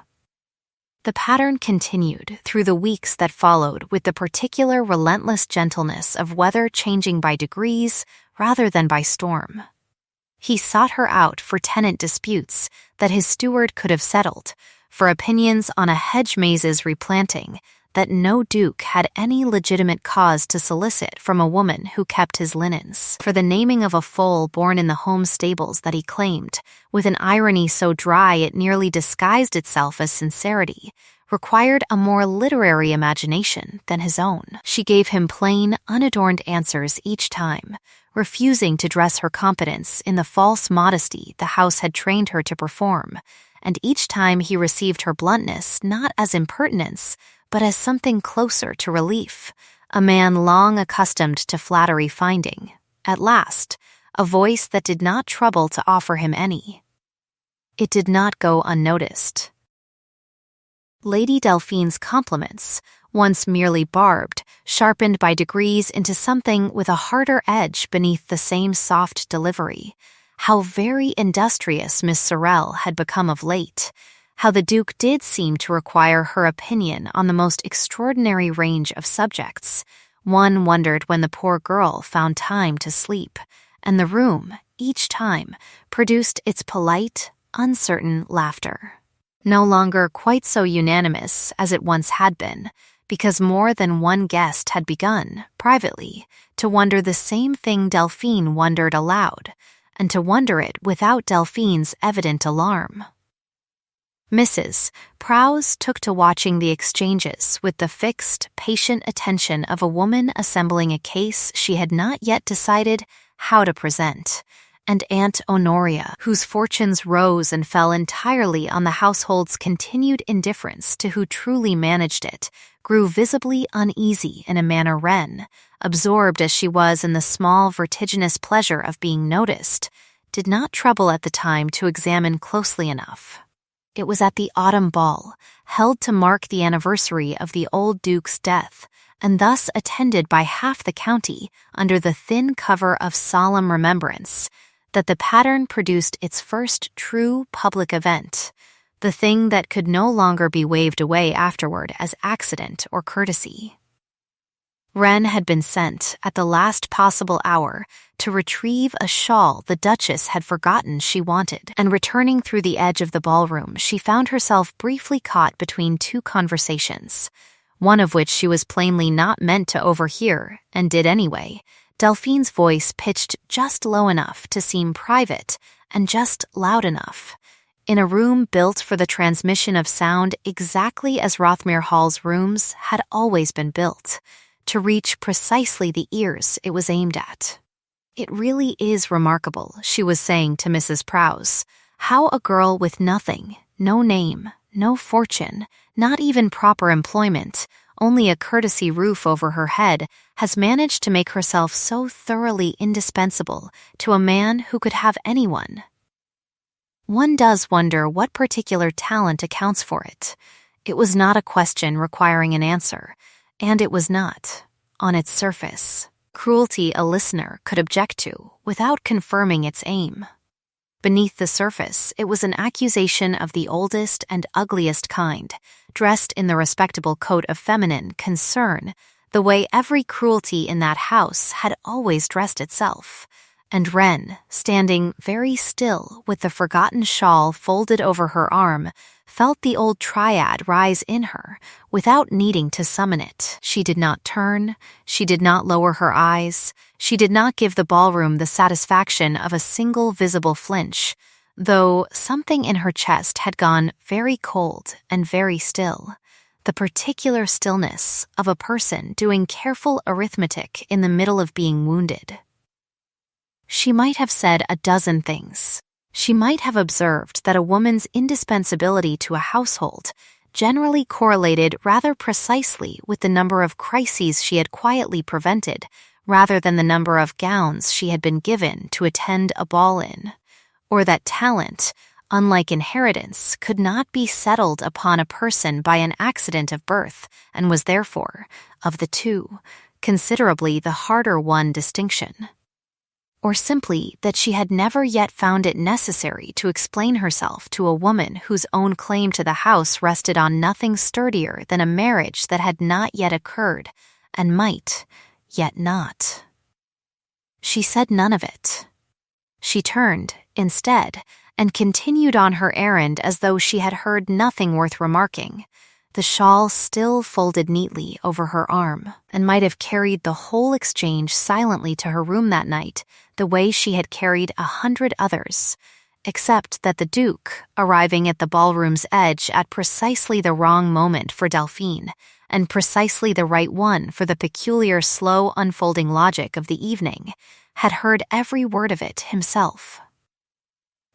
The pattern continued through the weeks that followed with the particular relentless gentleness of weather changing by degrees rather than by storm. He sought her out for tenant disputes that his steward could have settled, for opinions on a hedge maze's replanting that no duke had any legitimate cause to solicit from a woman who kept his linens, for the naming of a foal born in the home stables that he claimed, with an irony so dry it nearly disguised itself as sincerity, required a more literary imagination than his own. She gave him plain, unadorned answers each time, refusing to dress her competence in the false modesty the house had trained her to perform, and each time he received her bluntness not as impertinence, but as something closer to relief, a man long accustomed to flattery finding, at last, a voice that did not trouble to offer him any. It did not go unnoticed. Lady Delphine's compliments, once merely barbed, sharpened by degrees into something with a harder edge beneath the same soft delivery. How very industrious Miss Sorel had become of late. How the Duke did seem to require her opinion on the most extraordinary range of subjects. One wondered when the poor girl found time to sleep, and the room, each time, produced its polite, uncertain laughter. No longer quite so unanimous as it once had been, because more than one guest had begun, privately, to wonder the same thing Delphine wondered aloud, and to wonder it without Delphine's evident alarm. Mrs. Prowse took to watching the exchanges with the fixed, patient attention of a woman assembling a case she had not yet decided how to present, and Aunt Honoria, whose fortunes rose and fell entirely on the household's continued indifference to who truly managed it, grew visibly uneasy in a manner Wren, absorbed as she was in the small vertiginous pleasure of being noticed, did not trouble at the time to examine closely enough. It was at the autumn ball, held to mark the anniversary of the old Duke's death, and thus attended by half the county under the thin cover of solemn remembrance, that the pattern produced its first true public event, the thing that could no longer be waved away afterward as accident or courtesy. Wren had been sent, at the last possible hour, to retrieve a shawl the Duchess had forgotten she wanted, and returning through the edge of the ballroom, she found herself briefly caught between two conversations, one of which she was plainly not meant to overhear, and did anyway. Delphine's voice pitched just low enough to seem private, and just loud enough, in a room built for the transmission of sound exactly as Rothmere Hall's rooms had always been built, to reach precisely the ears it was aimed at. "It really is remarkable," she was saying to Mrs. Prowse, "how a girl with nothing, no name, no fortune, not even proper employment, only a courtesy roof over her head, has managed to make herself so thoroughly indispensable to a man who could have anyone. One does wonder what particular talent accounts for it. It was not a question requiring an answer, and it was not, on its surface, cruelty a listener could object to without confirming its aim. Beneath the surface, it was an accusation of the oldest and ugliest kind, dressed in the respectable coat of feminine concern, the way every cruelty in that house had always dressed itself. And Wren, standing very still with the forgotten shawl folded over her arm, felt the old triad rise in her without needing to summon it. She did not turn, she did not lower her eyes, she did not give the ballroom the satisfaction of a single visible flinch, though something in her chest had gone very cold and very still. The particular stillness of a person doing careful arithmetic in the middle of being wounded. She might have said a dozen things. She might have observed that a woman's indispensability to a household generally correlated rather precisely with the number of crises she had quietly prevented, rather than the number of gowns she had been given to attend a ball in, or that talent, unlike inheritance, could not be settled upon a person by an accident of birth, and was therefore, of the two, considerably the harder won distinction. Or simply that she had never yet found it necessary to explain herself to a woman whose own claim to the house rested on nothing sturdier than a marriage that had not yet occurred, and might, yet not. She said none of it. She turned, instead, and continued on her errand as though she had heard nothing worth remarking, the shawl still folded neatly over her arm, and might have carried the whole exchange silently to her room that night, the way she had carried 100 others, except that the Duke, arriving at the ballroom's edge at precisely the wrong moment for Delphine, and precisely the right one for the peculiar slow unfolding logic of the evening, had heard every word of it himself.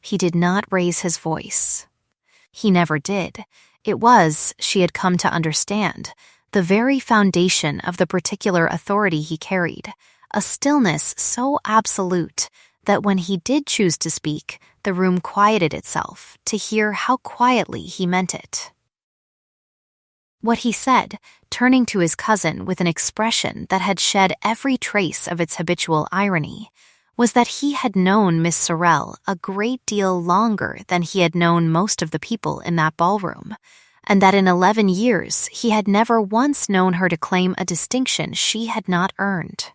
He did not raise his voice. He never did. It was, she had come to understand, the very foundation of the particular authority he carried, a stillness so absolute that when he did choose to speak, the room quieted itself to hear how quietly he meant it. What he said, turning to his cousin with an expression that had shed every trace of its habitual irony, was that he had known Miss Sorel a great deal longer than he had known most of the people in that ballroom, and that in 11 years he had never once known her to claim a distinction she had not earned,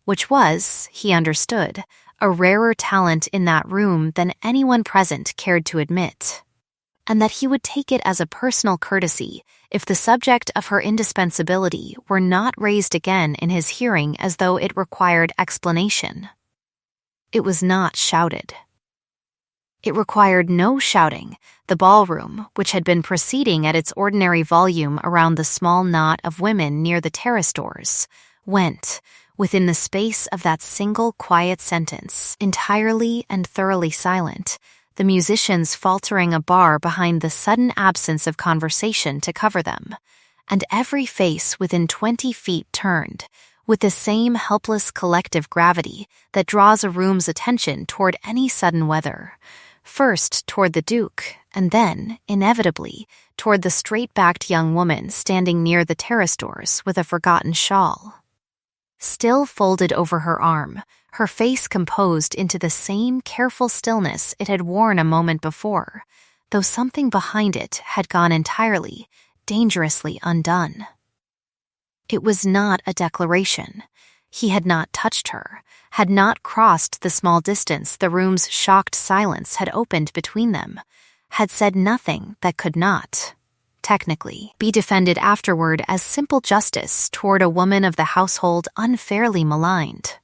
which was, he understood, a rarer talent in that room than anyone present cared to admit, and that he would take it as a personal courtesy if the subject of her indispensability were not raised again in his hearing as though it required explanation. It was not shouted. It required no shouting. The ballroom, which had been proceeding at its ordinary volume around the small knot of women near the terrace doors, went, within the space of that single quiet sentence, entirely and thoroughly silent, the musicians faltering a bar behind the sudden absence of conversation to cover them, and every face within 20 feet turned, with the same helpless collective gravity that draws a room's attention toward any sudden weather, first toward the Duke, and then, inevitably, toward the straight-backed young woman standing near the terrace doors with a forgotten shawl. Still folded over her arm, her face composed into the same careful stillness it had worn a moment before, though something behind it had gone entirely, dangerously undone. It was not a declaration. He had not touched her, had not crossed the small distance the room's shocked silence had opened between them, had said nothing that could not, technically, be defended afterward as simple justice toward a woman of the household unfairly maligned.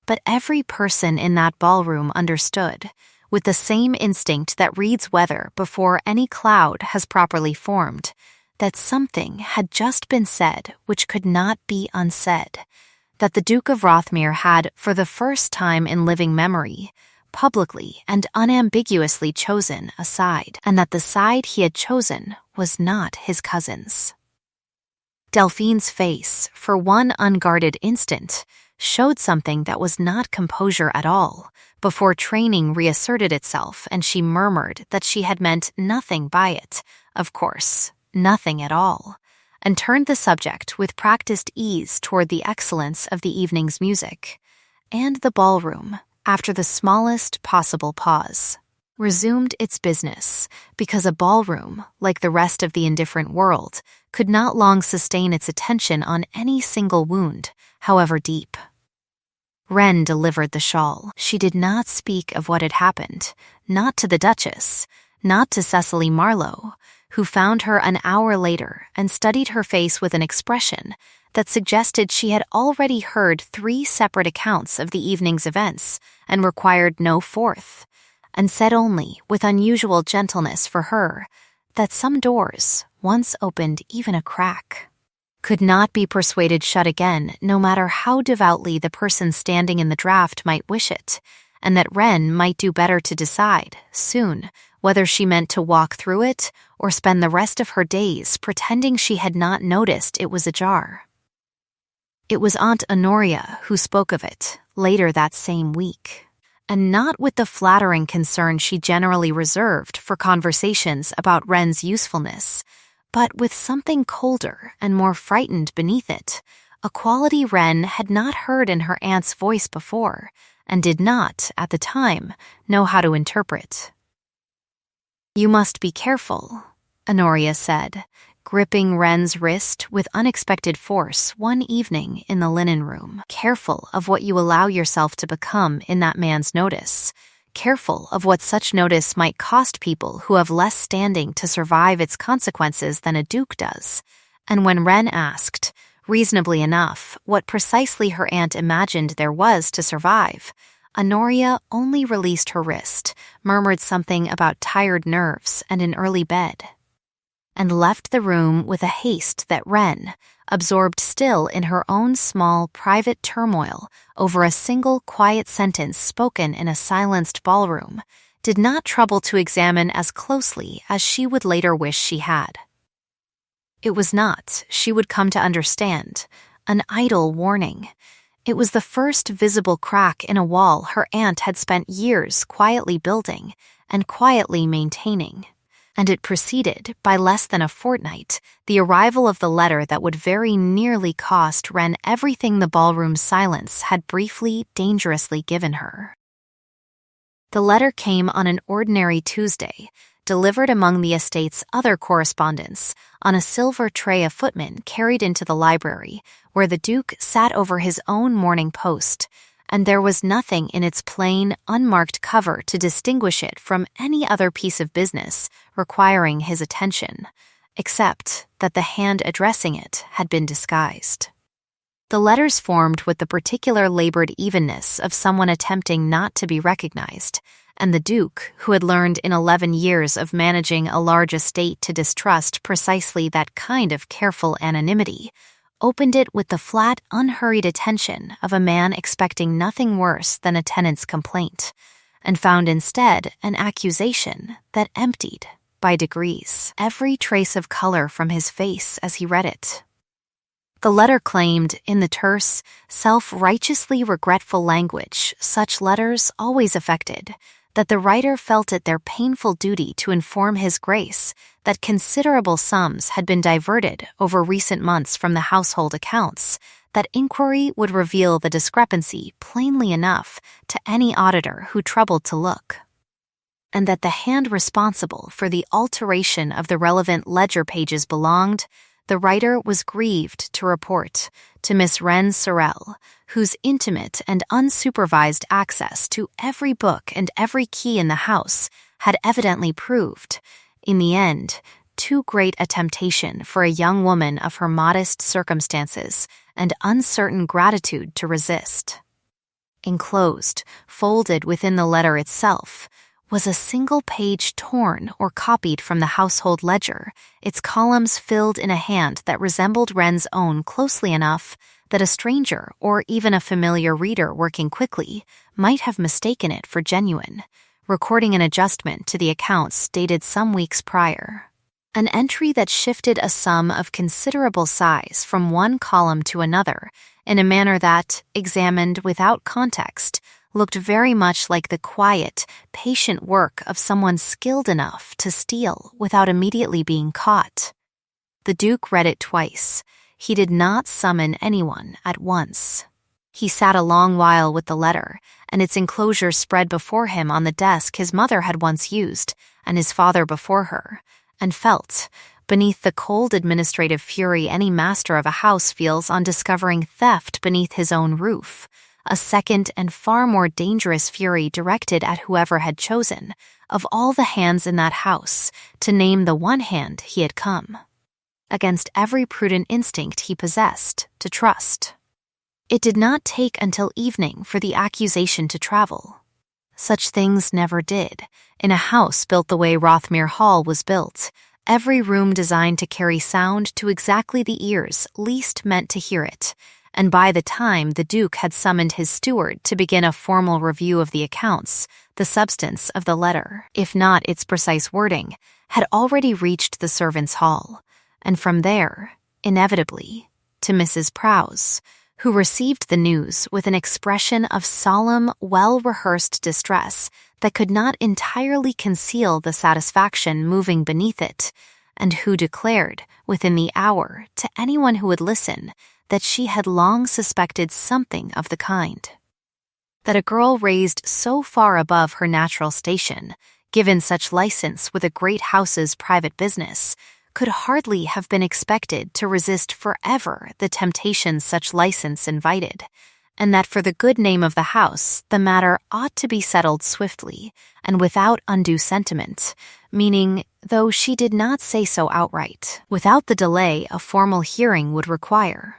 But every person in that ballroom understood, with the same instinct that reads weather before any cloud has properly formed, that something had just been said which could not be unsaid, that the Duke of Rothmere had, for the first time in living memory, publicly and unambiguously chosen a side, and that the side he had chosen was not his cousin's. Delphine's face, for one unguarded instant, showed something that was not composure at all, before training reasserted itself and she murmured that she had meant nothing by it, of course, nothing at all, and turned the subject with practiced ease toward the excellence of the evening's music, and the ballroom, after the smallest possible pause, resumed its business because a ballroom, like the rest of the indifferent world, could not long sustain its attention on any single wound, however deep. Wren delivered the shawl. She did not speak of what had happened, not to the Duchess, not to Cecily Marlowe, who found her an hour later and studied her face with an expression that suggested she had already heard 3 separate accounts of the evening's events and required no fourth, and said only, with unusual gentleness for her, that some doors, once opened even a crack, could not be persuaded shut again no matter how devoutly the person standing in the draught might wish it, and that Wren might do better to decide, soon, whether she meant to walk through it or spend the rest of her days pretending she had not noticed it was ajar. It was Aunt Honoria who spoke of it, later that same week, and not with the flattering concern she generally reserved for conversations about Wren's usefulness, but with something colder and more frightened beneath it, a quality Wren had not heard in her aunt's voice before, and did not, at the time, know how to interpret. "You must be careful," Honoria said, gripping Wren's wrist with unexpected force one evening in the linen room. "Careful of what you allow yourself to become in that man's notice. Careful of what such notice might cost people who have less standing to survive its consequences than a duke does." And when Wren asked, reasonably enough, what precisely her aunt imagined there was to survive, Honoria only released her wrist, murmured something about tired nerves and an early bed, and left the room with a haste that Wren, absorbed still in her own small, private turmoil over a single quiet sentence spoken in a silenced ballroom, did not trouble to examine as closely as she would later wish she had. It was not, she would come to understand, an idle warning. It was the first visible crack in a wall her aunt had spent years quietly building and quietly maintaining, and it preceded, by less than a fortnight, the arrival of the letter that would very nearly cost Wren everything the ballroom silence had briefly, dangerously given her. The letter came on an ordinary Tuesday, delivered among the estate's other correspondence, on a silver tray a footman carried into the library, where the Duke sat over his own Morning Post, and there was nothing in its plain, unmarked cover to distinguish it from any other piece of business requiring his attention, except that the hand addressing it had been disguised. The letters formed with the particular labored evenness of someone attempting not to be recognized, and the Duke, who had learned in 11 years of managing a large estate to distrust precisely that kind of careful anonymity, opened it with the flat, unhurried attention of a man expecting nothing worse than a tenant's complaint, and found instead an accusation that emptied, by degrees, every trace of color from his face as he read it. The letter claimed, in the terse, self-righteously regretful language such letters always affected, that the writer felt it their painful duty to inform His Grace that considerable sums had been diverted over recent months from the household accounts, that inquiry would reveal the discrepancy plainly enough to any auditor who troubled to look, and that the hand responsible for the alteration of the relevant ledger pages belonged, the writer was grieved to report, to Miss Wren Sorrel, whose intimate and unsupervised access to every book and every key in the house had evidently proved, in the end, too great a temptation for a young woman of her modest circumstances and uncertain gratitude to resist. Enclosed, folded within the letter itself, was a single page torn or copied from the household ledger, its columns filled in a hand that resembled Wren's own closely enough that a stranger or even a familiar reader working quickly might have mistaken it for genuine, recording an adjustment to the accounts dated some weeks prior. An entry that shifted a sum of considerable size from one column to another in a manner that, examined without context, looked very much like the quiet, patient work of someone skilled enough to steal without immediately being caught. The Duke read it twice. He did not summon anyone at once. He sat a long while with the letter, and its enclosure spread before him on the desk his mother had once used, and his father before her, and felt, beneath the cold administrative fury any master of a house feels on discovering theft beneath his own roof, a second and far more dangerous fury directed at whoever had chosen, of all the hands in that house, to name the one hand he had come, against every prudent instinct he possessed, to trust. It did not take until evening for the accusation to travel. Such things never did, in a house built the way Rothmere Hall was built, every room designed to carry sound to exactly the ears least meant to hear it, and by the time the Duke had summoned his steward to begin a formal review of the accounts, the substance of the letter, if not its precise wording, had already reached the servants' hall, and from there, inevitably, to Mrs. Prowse, who received the news with an expression of solemn, well-rehearsed distress that could not entirely conceal the satisfaction moving beneath it, and who declared, within the hour, to anyone who would listen, that she had long suspected something of the kind. That a girl raised so far above her natural station, given such license with a great house's private business, could hardly have been expected to resist forever the temptations such license invited, and that for the good name of the house the matter ought to be settled swiftly and without undue sentiment, meaning, though she did not say so outright, without the delay a formal hearing would require.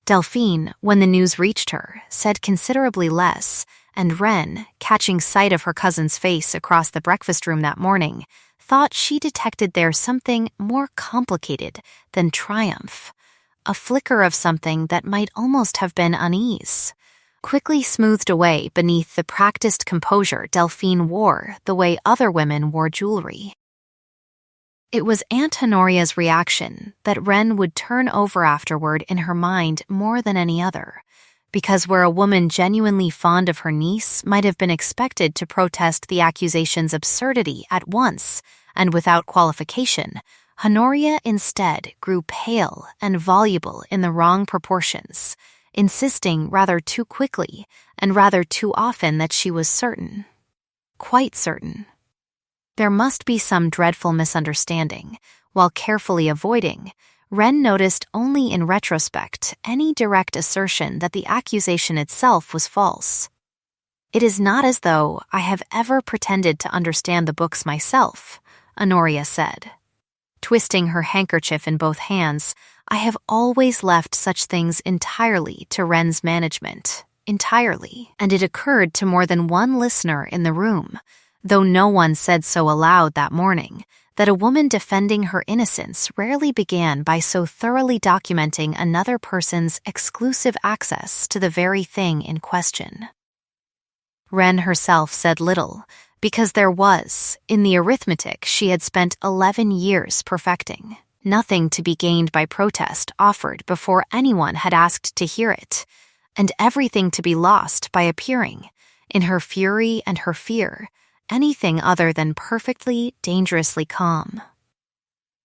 Delphine, when the news reached her, said considerably less, and Wren, catching sight of her cousin's face across the breakfast room that morning, thought she detected there something more complicated than triumph, a flicker of something that might almost have been unease, quickly smoothed away beneath the practiced composure Delphine wore the way other women wore jewelry. It was Aunt Honoria's reaction that Wren would turn over afterward in her mind more than any other, because where a woman genuinely fond of her niece might have been expected to protest the accusation's absurdity at once and without qualification, Honoria instead grew pale and voluble in the wrong proportions, insisting rather too quickly and rather too often that she was certain, quite certain. There must be some dreadful misunderstanding, while carefully avoiding, Wren noticed only in retrospect any direct assertion that the accusation itself was false. "It is not as though I have ever pretended to understand the books myself," Honoria said. Twisting her handkerchief in both hands, "I have always left such things entirely to Wren's management, entirely." And it occurred to more than one listener in the room, though no one said so aloud that morning, that a woman defending her innocence rarely began by so thoroughly documenting another person's exclusive access to the very thing in question. Wren herself said little, because there was, in the arithmetic she had spent 11 years perfecting, nothing to be gained by protest offered before anyone had asked to hear it, and everything to be lost by appearing, in her fury and her fear, anything other than perfectly, dangerously calm.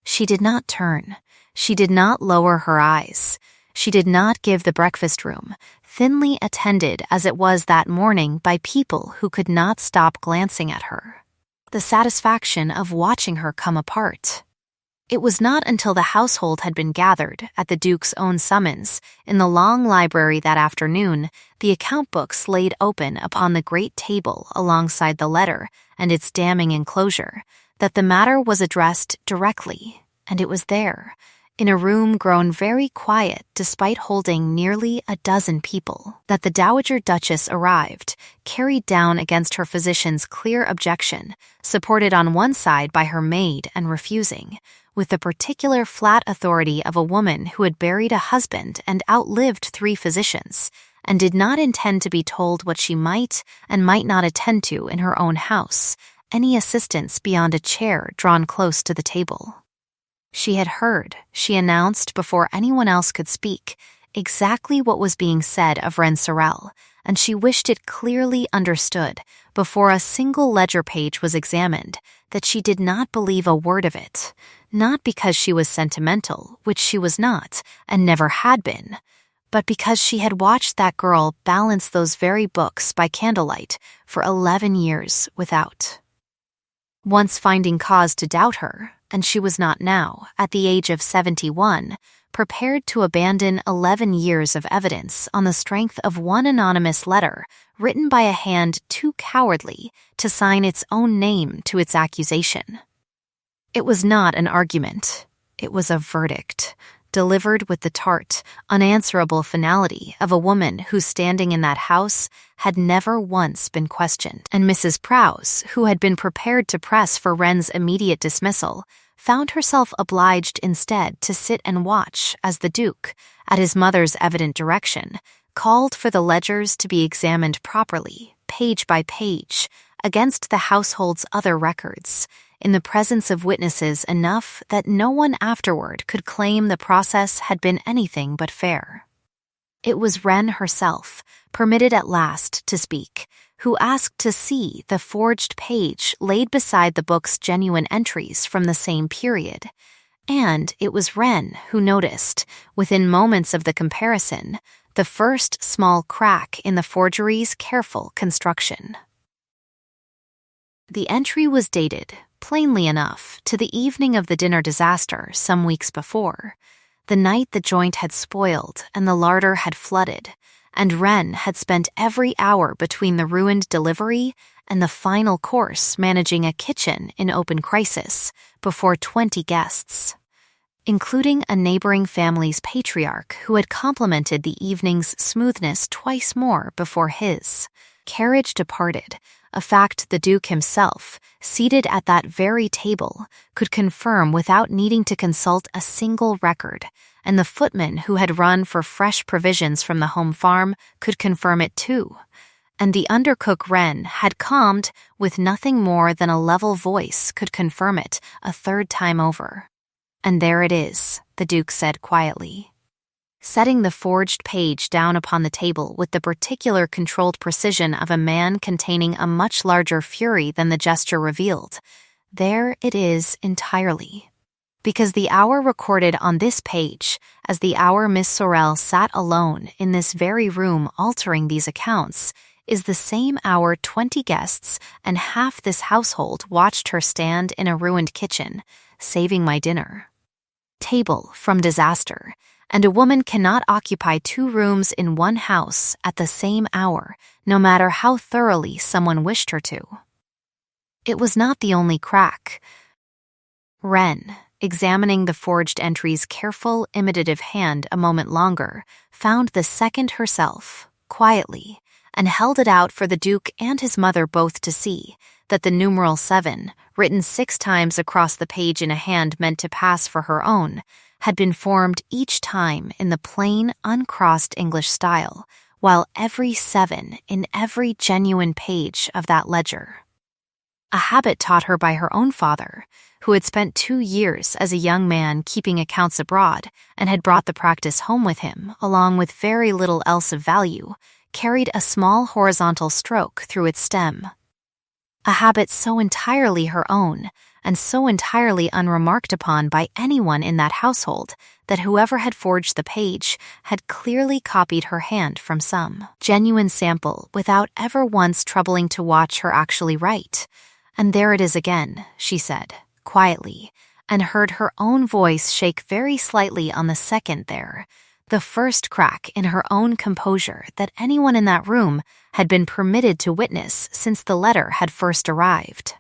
She did not turn. She did not lower her eyes. She did not give the breakfast room, thinly attended as it was that morning by people who could not stop glancing at her, the satisfaction of watching her come apart. It was not until the household had been gathered, at the Duke's own summons, in the long library that afternoon, the account books laid open upon the great table alongside the letter and its damning enclosure, that the matter was addressed directly, and it was there, in a room grown very quiet despite holding nearly a dozen people, that the Dowager Duchess arrived, carried down against her physician's clear objection, supported on one side by her maid and refusing, with the particular flat authority of a woman who had buried a husband and outlived 3 physicians, and did not intend to be told what she might and might not attend to in her own house, any assistance beyond a chair drawn close to the table. She had heard, she announced before anyone else could speak, exactly what was being said of Wren Sorel, and she wished it clearly understood, before a single ledger page was examined, that she did not believe a word of it, not because she was sentimental, which she was not, and never had been, but because she had watched that girl balance those very books by candlelight for 11 years without once finding cause to doubt her, and she was not now, at the age of 71, prepared to abandon 11 years of evidence on the strength of one anonymous letter written by a hand too cowardly to sign its own name to its accusation. It was not an argument. It was a verdict, delivered with the tart, unanswerable finality of a woman whose standing in that house had never once been questioned. And Mrs. Prowse, who had been prepared to press for Wren's immediate dismissal, found herself obliged instead to sit and watch as the Duke, at his mother's evident direction, called for the ledgers to be examined properly, page by page, against the household's other records, in the presence of witnesses enough that no one afterward could claim the process had been anything but fair. It was Wren herself, permitted at last to speak, who asked to see the forged page laid beside the book's genuine entries from the same period, and it was Wren who noticed, within moments of the comparison, the first small crack in the forgery's careful construction. The entry was dated, plainly enough, to the evening of the dinner disaster some weeks before, the night the joint had spoiled and the larder had flooded, and Wren had spent every hour between the ruined delivery and the final course managing a kitchen in open crisis before 20 guests, including a neighboring family's patriarch who had complimented the evening's smoothness twice more before his carriage departed, a fact the Duke himself, seated at that very table, could confirm without needing to consult a single record, and the footman who had run for fresh provisions from the home farm could confirm it too, and the undercook Wren had calmed with nothing more than a level voice could confirm it a third time over. And there it is, the Duke said quietly, setting the forged page down upon the table with the particular controlled precision of a man containing a much larger fury than the gesture revealed. There it is entirely. Because the hour recorded on this page, as the hour Miss Sorrel sat alone in this very room altering these accounts, is the same hour 20 guests and half this household watched her stand in a ruined kitchen, saving my dinner table from disaster, and a woman cannot occupy 2 rooms in one house at the same hour, no matter how thoroughly someone wished her to. It was not the only crack. Wren, examining the forged entry's careful, imitative hand a moment longer, found the second herself, quietly, and held it out for the Duke and his mother both to see, that the numeral 7, written 6 times across the page in a hand meant to pass for her own, had been formed each time in the plain, uncrossed English style, while every 7 in every genuine page of that ledger. A habit taught her by her own father, who had spent 2 years as a young man keeping accounts abroad and had brought the practice home with him, along with very little else of value, carried a small horizontal stroke through its stem. A habit so entirely her own, and so entirely unremarked upon by anyone in that household that whoever had forged the page had clearly copied her hand from some genuine sample without ever once troubling to watch her actually write. And there it is again, she said, quietly, and heard her own voice shake very slightly on the second there, the first crack in her own composure that anyone in that room had been permitted to witness since the letter had first arrived.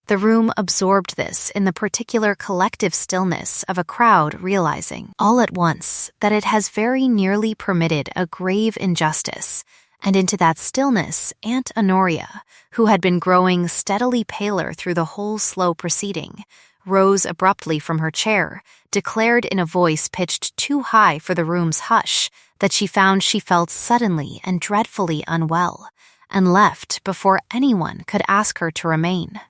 The room absorbed this in the particular collective stillness of a crowd realizing, all at once, that it has very nearly permitted a grave injustice, and into that stillness Aunt Honoria, who had been growing steadily paler through the whole slow proceeding, rose abruptly from her chair, declared in a voice pitched too high for the room's hush that she found she felt suddenly and dreadfully unwell, and left before anyone could ask her to remain.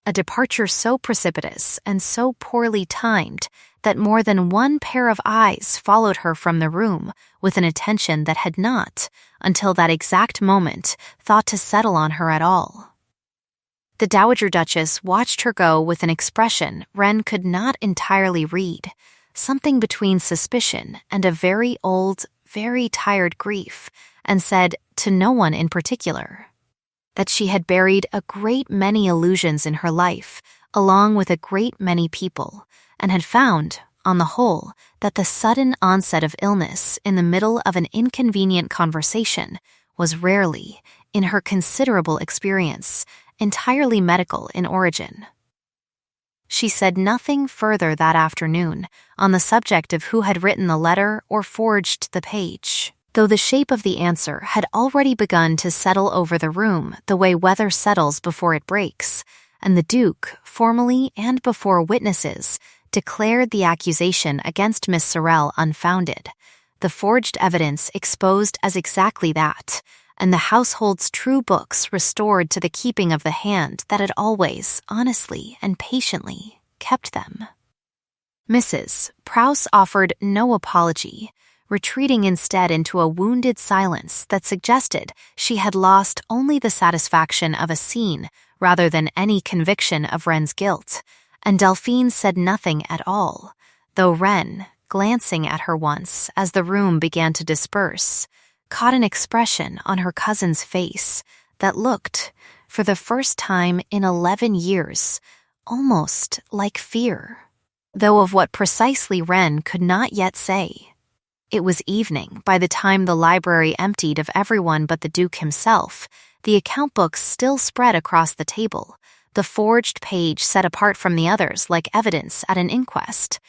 A departure so precipitous and so poorly timed that more than one pair of eyes followed her from the room with an attention that had not, until that exact moment, thought to settle on her at all. The Dowager Duchess watched her go with an expression Wren could not entirely read, something between suspicion and a very old, very tired grief and said, to no one in particular, that she had buried a great many illusions in her life, along with a great many people, and had found, on the whole, that the sudden onset of illness in the middle of an inconvenient conversation was rarely, in her considerable experience, entirely medical in origin. She said nothing further that afternoon on the subject of who had written the letter or forged the page, though the shape of the answer had already begun to settle over the room the way weather settles before it breaks, and the Duke, formally and before witnesses, declared the accusation against Miss Sorrel unfounded, the forged evidence exposed as exactly that, and the household's true books restored to the keeping of the hand that had always, honestly and patiently, kept them. Mrs. Prouse offered no apology, retreating instead into a wounded silence that suggested she had lost only the satisfaction of a scene rather than any conviction of Wren's guilt, and Delphine said nothing at all, though Wren, glancing at her once as the room began to disperse, caught an expression on her cousin's face that looked, for the first time in 11 years, almost like fear, though of what precisely Wren could not yet say. It was evening by the time the library emptied of everyone but the Duke himself, the account books still spread across the table, the forged page set apart from the others like evidence at an inquest,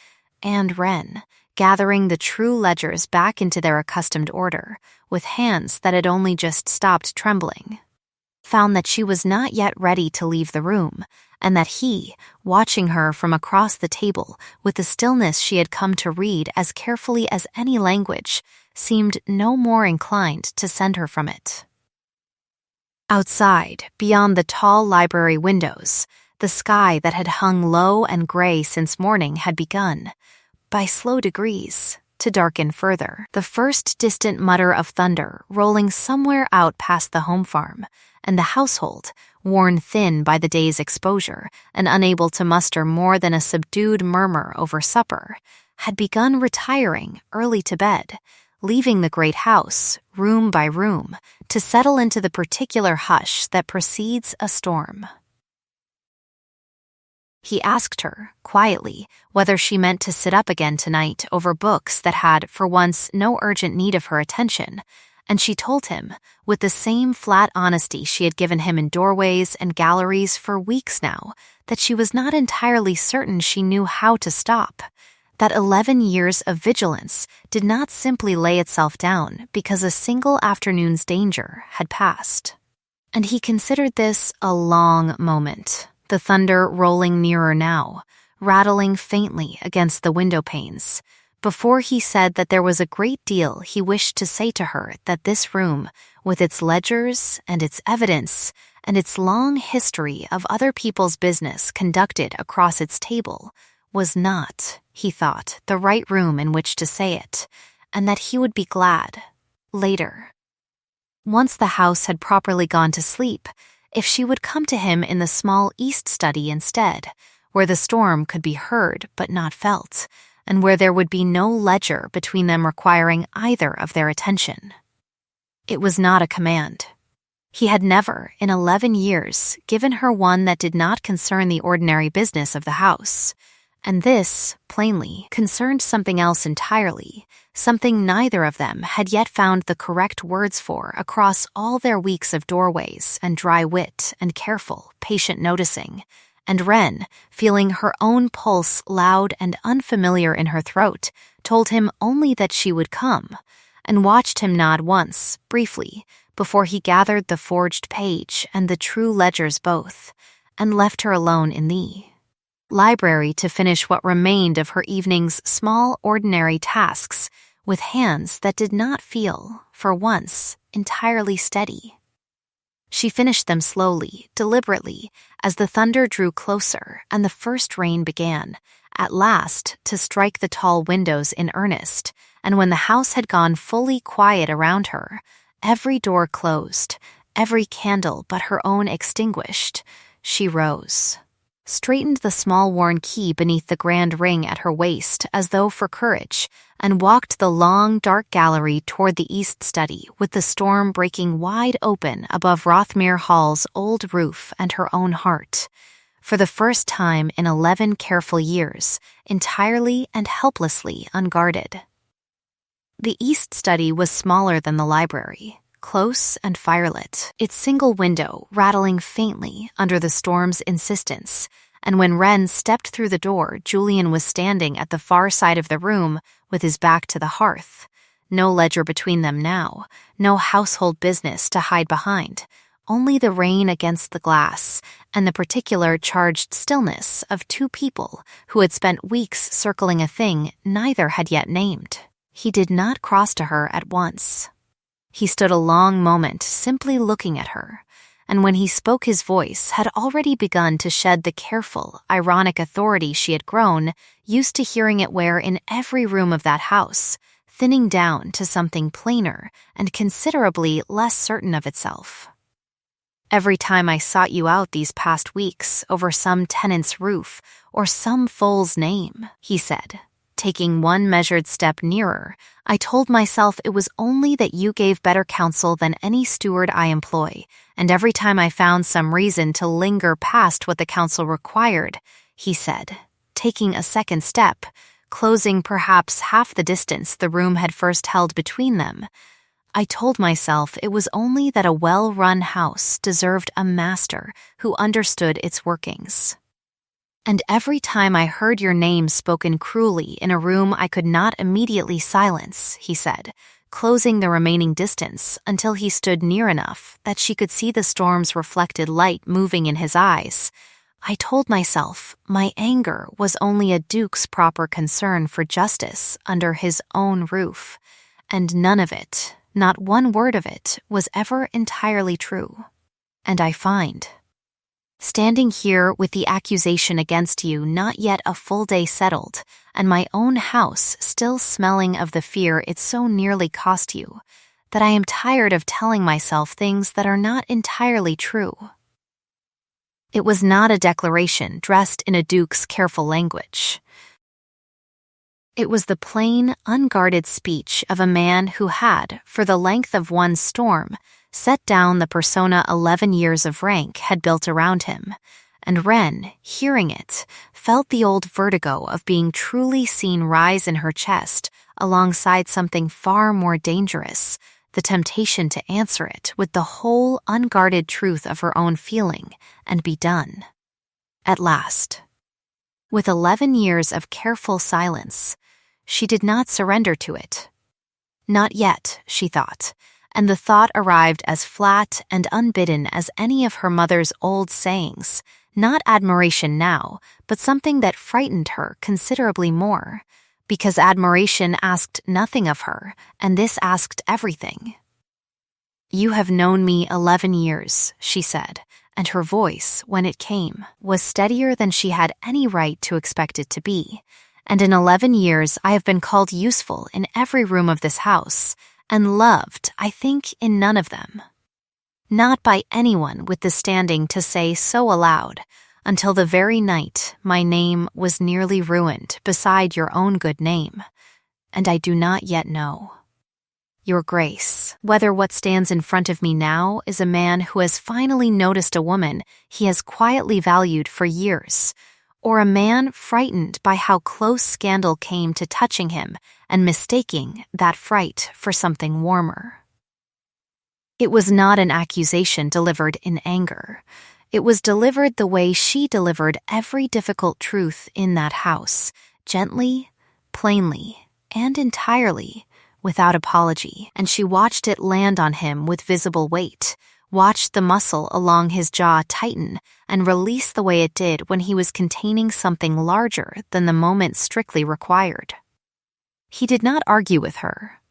and Wren, gathering the true ledgers back into their accustomed order, with hands that had only just stopped trembling, found that she was not yet ready to leave the room, and that he, watching her from across the table with the stillness she had come to read as carefully as any language, seemed no more inclined to send her from it. Outside, beyond the tall library windows, the sky that had hung low and gray since morning had begun, by slow degrees, to darken further, the first distant mutter of thunder rolling somewhere out past the home farm, and the household, worn thin by the day's exposure and unable to muster more than a subdued murmur over supper, had begun retiring early to bed, leaving the great house, room by room, to settle into the particular hush that precedes a storm. He asked her, quietly, whether she meant to sit up again tonight over books that had, for once, no urgent need of her attention, and she told him, with the same flat honesty she had given him in doorways and galleries for weeks now, that she was not entirely certain she knew how to stop, that 11 years of vigilance did not simply lay itself down because a single afternoon's danger had passed. And he considered this a long moment, the thunder rolling nearer now, rattling faintly against the window panes, before he said that there was a great deal he wished to say to her that this room, with its ledgers and its evidence and its long history of other people's business conducted across its table, was not, he thought, the right room in which to say it, and that he would be glad, later, once the house had properly gone to sleep, if she would come to him in the small east study instead, where the storm could be heard but not felt, and where there would be no ledger between them requiring either of their attention. It was not a command. He had never, in 11 years, given her one that did not concern the ordinary business of the house, and this, plainly, concerned something else entirely, something neither of them had yet found the correct words for across all their weeks of doorways and dry wit and careful, patient noticing, and Wren, feeling her own pulse loud and unfamiliar in her throat, told him only that she would come, and watched him nod once, briefly, before he gathered the forged page and the true ledgers both, and left her alone in the library to finish what remained of her evening's small ordinary tasks with hands that did not feel, for once, entirely steady. She finished them slowly, deliberately, as the thunder drew closer and the first rain began, at last, to strike the tall windows in earnest, and when the house had gone fully quiet around her, every door closed, every candle but her own extinguished, she rose. straightened the small worn key beneath the grand ring at her waist as though for courage, and walked the long, dark gallery toward the east study with the storm breaking wide open above Rothmere Hall's old roof and her own heart. For the first time in 11 careful years, entirely and helplessly unguarded. The east study was smaller than the library, close and firelit, its single window rattling faintly under the storm's insistence, and when Wren stepped through the door, Julian was standing at the far side of the room with his back to the hearth. No ledger between them now, no household business to hide behind, only the rain against the glass and the particular charged stillness of two people who had spent weeks circling a thing neither had yet named. He did not cross to her at once. He stood a long moment simply looking at her, and when he spoke his voice had already begun to shed the careful, ironic authority she had grown used to hearing it wear in every room of that house, thinning down to something plainer and considerably less certain of itself. Every time I sought you out these past weeks over some tenant's roof or some foal's name, he said, taking one measured step nearer, I told myself it was only that you gave better counsel than any steward I employ, and every time I found some reason to linger past what the counsel required, he said, taking a second step, closing perhaps half the distance the room had first held between them, I told myself it was only that a well-run house deserved a master who understood its workings. And every time I heard your name spoken cruelly in a room I could not immediately silence, he said, closing the remaining distance until he stood near enough that she could see the storm's reflected light moving in his eyes, I told myself my anger was only a duke's proper concern for justice under his own roof, and none of it, not one word of it, was ever entirely true. And I find, standing here with the accusation against you not yet a full day settled, and my own house still smelling of the fear it so nearly cost you, that I am tired of telling myself things that are not entirely true. It was not a declaration dressed in a duke's careful language. It was the plain, unguarded speech of a man who had, for the length of one storm, set down the persona 11 years of rank had built around him, and Wren, hearing it, felt the old vertigo of being truly seen rise in her chest alongside something far more dangerous, the temptation to answer it with the whole unguarded truth of her own feeling, and be done. At last. With 11 years of careful silence, she did not surrender to it. Not yet, she thought, and the thought arrived as flat and unbidden as any of her mother's old sayings, not admiration now, but something that frightened her considerably more, because admiration asked nothing of her, and this asked everything. You have known me 11 years, she said, and her voice, when it came, was steadier than she had any right to expect it to be, and in 11 years I have been called useful in every room of this house, and loved, I think, in none of them. Not by anyone with the standing to say so aloud, until the very night my name was nearly ruined beside your own good name, and I do not yet know. Your Grace, whether what stands in front of me now is a man who has finally noticed a woman he has quietly valued for years, or a man frightened by how close scandal came to touching him and mistaking that fright for something warmer. It was not an accusation delivered in anger. It was delivered the way she delivered every difficult truth in that house, gently, plainly, and entirely, without apology, and she watched it land on him with visible weight, watched the muscle along his jaw tighten and release the way it did when he was containing something larger than the moment strictly required. He did not argue with her.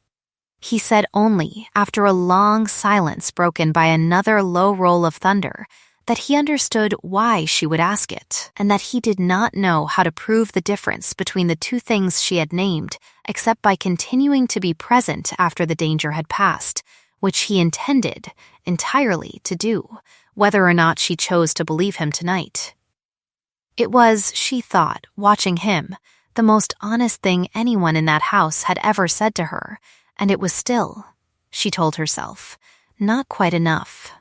He said only, after a long silence broken by another low roll of thunder, that he understood why she would ask it, and that he did not know how to prove the difference between the two things she had named, except by continuing to be present after the danger had passed, which he intended entirely to do, whether or not she chose to believe him tonight. It was, she thought, watching him, the most honest thing anyone in that house had ever said to her, and it was still, she told herself, not quite enough.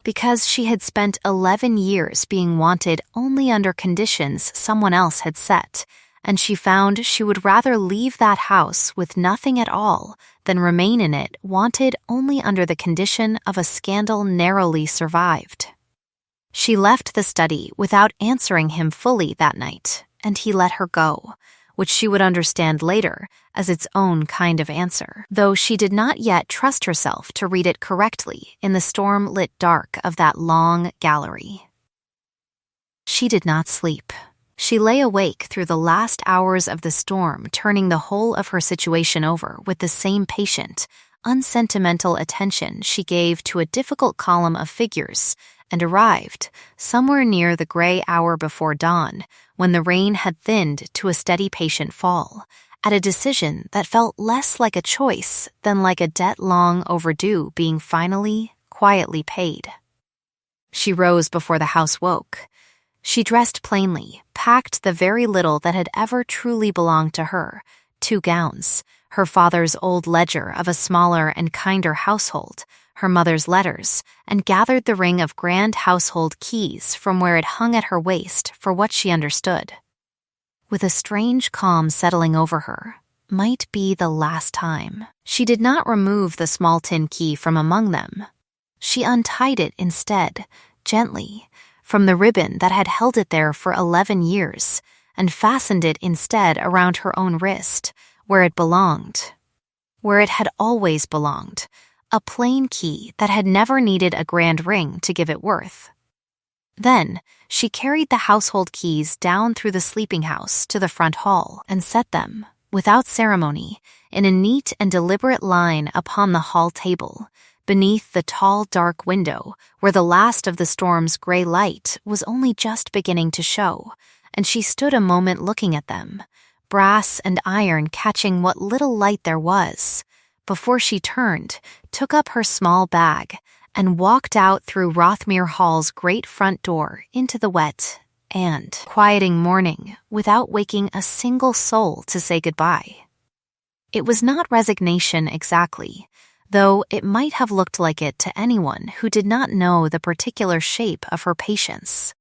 Because she had spent 11 years being wanted only under conditions someone else had set, and she found she would rather leave that house with nothing at all than remain in it wanted only under the condition of a scandal narrowly survived. She left the study without answering him fully that night, and he let her go, which she would understand later as its own kind of answer, though she did not yet trust herself to read it correctly in the storm-lit dark of that long gallery. She did not sleep. She lay awake through the last hours of the storm, turning the whole of her situation over with the same patient, unsentimental attention she gave to a difficult column of figures, and arrived, somewhere near the gray hour before dawn, when the rain had thinned to a steady patient fall, at a decision that felt less like a choice than like a debt long overdue being finally, quietly paid. She rose before the house woke. She dressed plainly, packed the very little that had ever truly belonged to her, 2 gowns, her father's old ledger of a smaller and kinder household, her mother's letters, and gathered the ring of grand household keys from where it hung at her waist for what she understood. With a strange calm settling over her, might be the last time, she did not remove the small tin key from among them. She untied it instead, gently, from the ribbon that had held it there for 11 years, and fastened it instead around her own wrist, where it belonged. Where it had always belonged, a plain key that had never needed a grand ring to give it worth. Then, she carried the household keys down through the sleeping house to the front hall and set them, without ceremony, in a neat and deliberate line upon the hall table, beneath the tall, dark window where the last of the storm's gray light was only just beginning to show, and she stood a moment looking at them, brass and iron catching what little light there was, before she turned, took up her small bag, and walked out through Rothmere Hall's great front door into the wet and quieting morning without waking a single soul to say goodbye. It was not resignation exactly, though it might have looked like it to anyone who did not know the particular shape of her patience.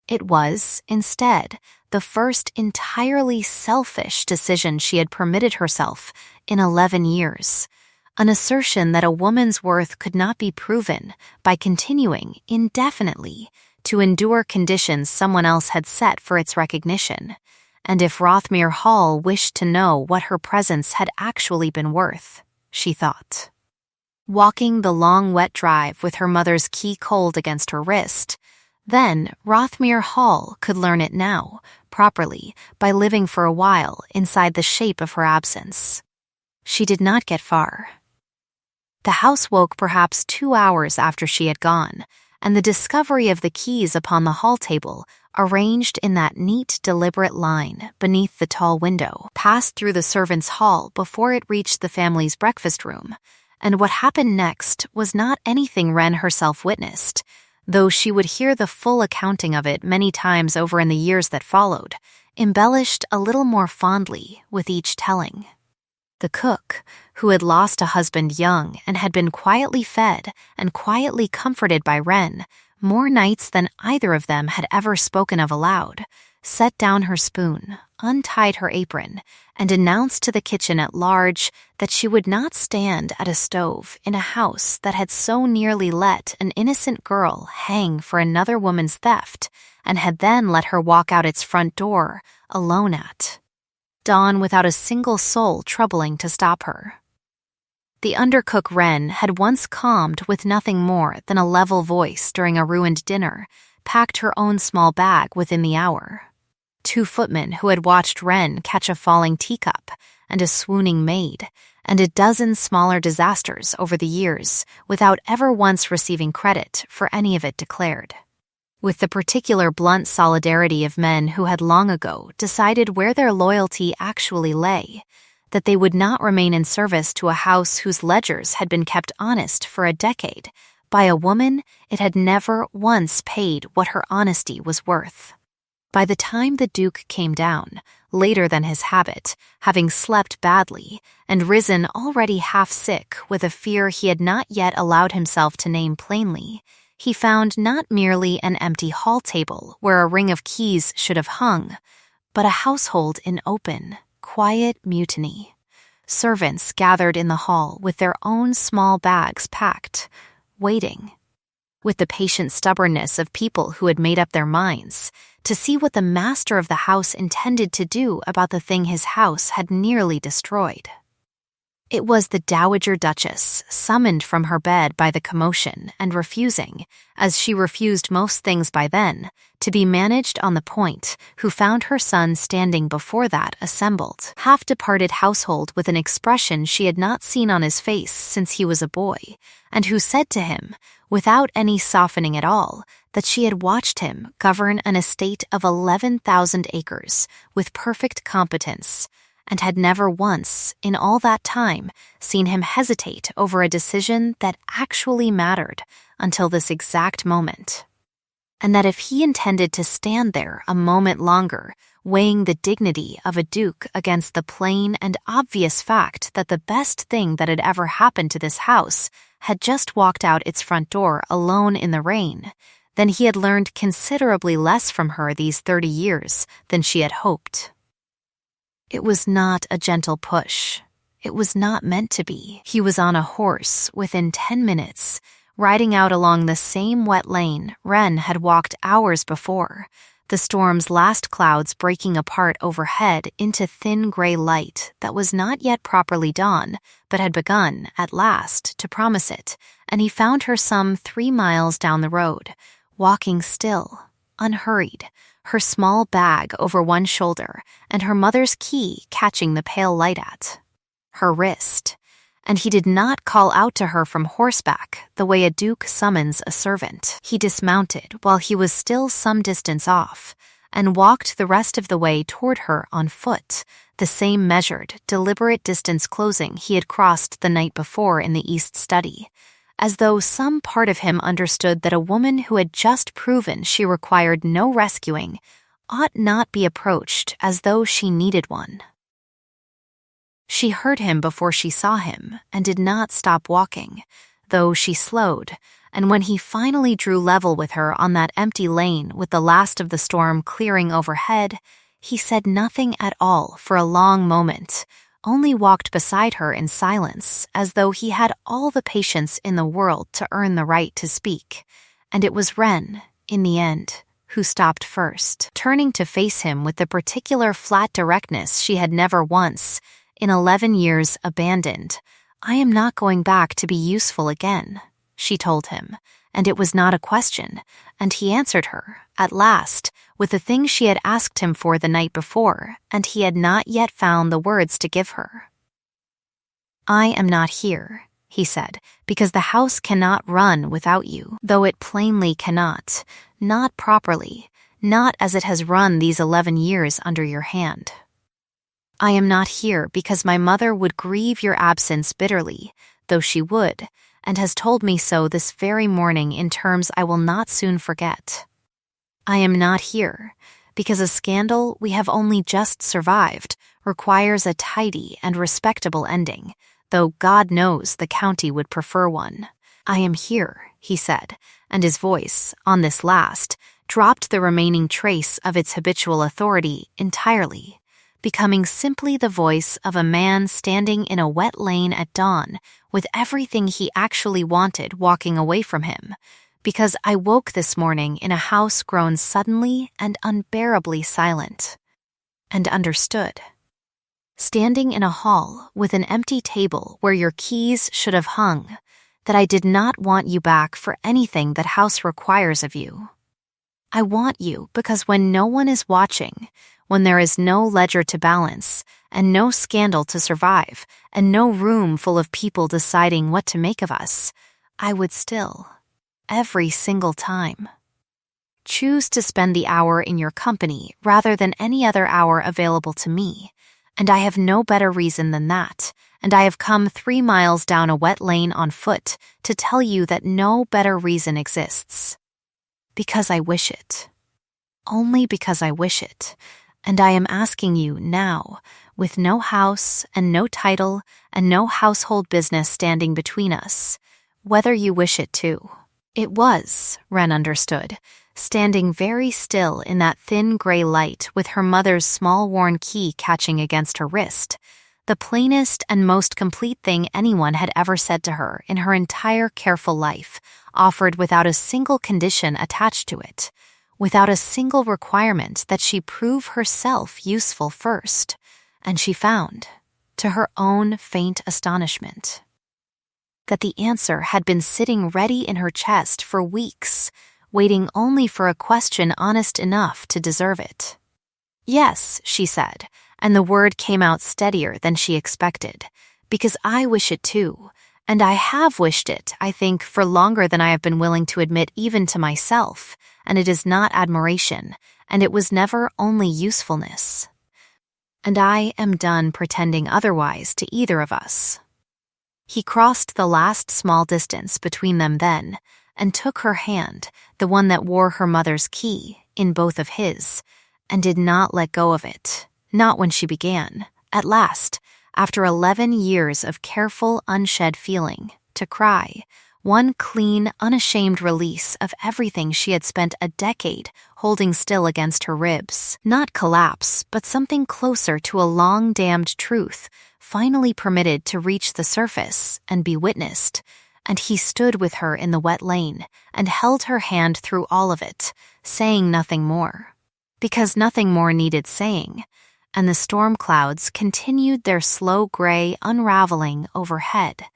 It was, instead, the first entirely selfish decision she had permitted herself in 11 years, an assertion that a woman's worth could not be proven by continuing indefinitely to endure conditions someone else had set for its recognition, and if Rothmere Hall wished to know what her presence had actually been worth, she thought. Walking the long wet drive with her mother's key cold against her wrist, then Rothmere Hall could learn it now, properly, by living for a while inside the shape of her absence. She did not get far. The house woke perhaps 2 hours after she had gone, and the discovery of the keys upon the hall table, arranged in that neat, deliberate line beneath the tall window, passed through the servants' hall before it reached the family's breakfast room, and what happened next was not anything Wren herself witnessed, though she would hear the full accounting of it many times over in the years that followed, embellished a little more fondly with each telling. The cook, who had lost a husband young and had been quietly fed and quietly comforted by Wren, more nights than either of them had ever spoken of aloud, set down her spoon, untied her apron, and announced to the kitchen at large that she would not stand at a stove in a house that had so nearly let an innocent girl hang for another woman's theft, and had then let her walk out its front door, alone at dawn without a single soul troubling to stop her. The undercook Wren had once calmed with nothing more than a level voice during a ruined dinner, packed her own small bag within the hour. 2 footmen who had watched Wren catch a falling teacup, and a swooning maid, and a dozen smaller disasters over the years without ever once receiving credit for any of it declared. With the particular blunt solidarity of men who had long ago decided where their loyalty actually lay, that they would not remain in service to a house whose ledgers had been kept honest for a decade by a woman it had never once paid what her honesty was worth. By the time the Duke came down, later than his habit, having slept badly, and risen already half sick with a fear he had not yet allowed himself to name plainly, he found not merely an empty hall table where a ring of keys should have hung, but a household in open, quiet mutiny. Servants gathered in the hall with their own small bags packed, waiting, with the patient stubbornness of people who had made up their minds, to see what the master of the house intended to do about the thing his house had nearly destroyed. It was the Dowager Duchess, summoned from her bed by the commotion and refusing, as she refused most things by then, to be managed on the point, who found her son standing before that assembled, half-departed household with an expression she had not seen on his face since he was a boy, and who said to him, without any softening at all, that she had watched him govern an estate of 11,000 acres with perfect competence, and had never once, in all that time, seen him hesitate over a decision that actually mattered until this exact moment. And that if he intended to stand there a moment longer, weighing the dignity of a duke against the plain and obvious fact that the best thing that had ever happened to this house had just walked out its front door alone in the rain, then he had learned considerably less from her these 30 years than she had hoped. It was not a gentle push. It was not meant to be. He was on a horse within 10 minutes, riding out along the same wet lane Wren had walked hours before, the storm's last clouds breaking apart overhead into thin gray light that was not yet properly dawn, but had begun, at last, to promise it, and he found her some 3 miles down the road, walking still, unhurried, her small bag over one shoulder and her mother's key catching the pale light at her wrist. And he did not call out to her from horseback the way a duke summons a servant. He dismounted while he was still some distance off and walked the rest of the way toward her on foot, the same measured, deliberate distance closing he had crossed the night before in the East Study, as though some part of him understood that a woman who had just proven she required no rescuing ought not be approached as though she needed one. She heard him before she saw him and did not stop walking, though she slowed, and when he finally drew level with her on that empty lane with the last of the storm clearing overhead, he said nothing at all for a long moment, only walked beside her in silence as though he had all the patience in the world to earn the right to speak, and it was Wren, in the end, who stopped first, turning to face him with the particular flat directness she had never once, in 11 years, abandoned. "I am not going back to be useful again," she told him, and it was not a question, and he answered her, at last, with the thing she had asked him for the night before, and he had not yet found the words to give her. "I am not here," he said, "because the house cannot run without you, though it plainly cannot, not properly, not as it has run these 11 years under your hand. I am not here because my mother would grieve your absence bitterly, though she would, and has told me so this very morning in terms I will not soon forget. I am not here because a scandal we have only just survived requires a tidy and respectable ending, though God knows the county would prefer one. I am here," he said, and his voice, on this last, dropped the remaining trace of its habitual authority entirely, becoming simply the voice of a man standing in a wet lane at dawn with everything he actually wanted walking away from him, because I woke this morning in a house grown suddenly and unbearably silent, and understood. Standing in a hall with an empty table where your keys should have hung, that I did not want you back for anything that house requires of you. I want you because when no one is watching, when there is no ledger to balance, and no scandal to survive, and no room full of people deciding what to make of us, I would still, every single time, choose to spend the hour in your company rather than any other hour available to me, and I have no better reason than that, and I have come 3 miles down a wet lane on foot to tell you that no better reason exists. Because I wish it. only because I wish it, and I am asking you now, with no house and no title and no household business standing between us, whether you wish it too." It was, Wren understood, standing very still in that thin gray light with her mother's small worn key catching against her wrist, the plainest and most complete thing anyone had ever said to her in her entire careful life, offered without a single condition attached to it, without a single requirement that she prove herself useful first, and she found, to her own faint astonishment, that the answer had been sitting ready in her chest for weeks, waiting only for a question honest enough to deserve it. "Yes," she said, and the word came out steadier than she expected, "because I wish it too, and I have wished it, I think, for longer than I have been willing to admit even to myself, and it is not admiration, and it was never only usefulness. And I am done pretending otherwise to either of us." He crossed the last small distance between them then, and took her hand, the one that wore her mother's key, in both of his, and did not let go of it, not when she began, at last, after 11 years of careful, unshed feeling, to cry, one clean, unashamed release of everything she had spent a decade holding still against her ribs. Not collapse, but something closer to a long-damned truth, finally permitted to reach the surface and be witnessed, and he stood with her in the wet lane and held her hand through all of it, saying nothing more. Because nothing more needed saying, and the storm clouds continued their slow gray unraveling overhead,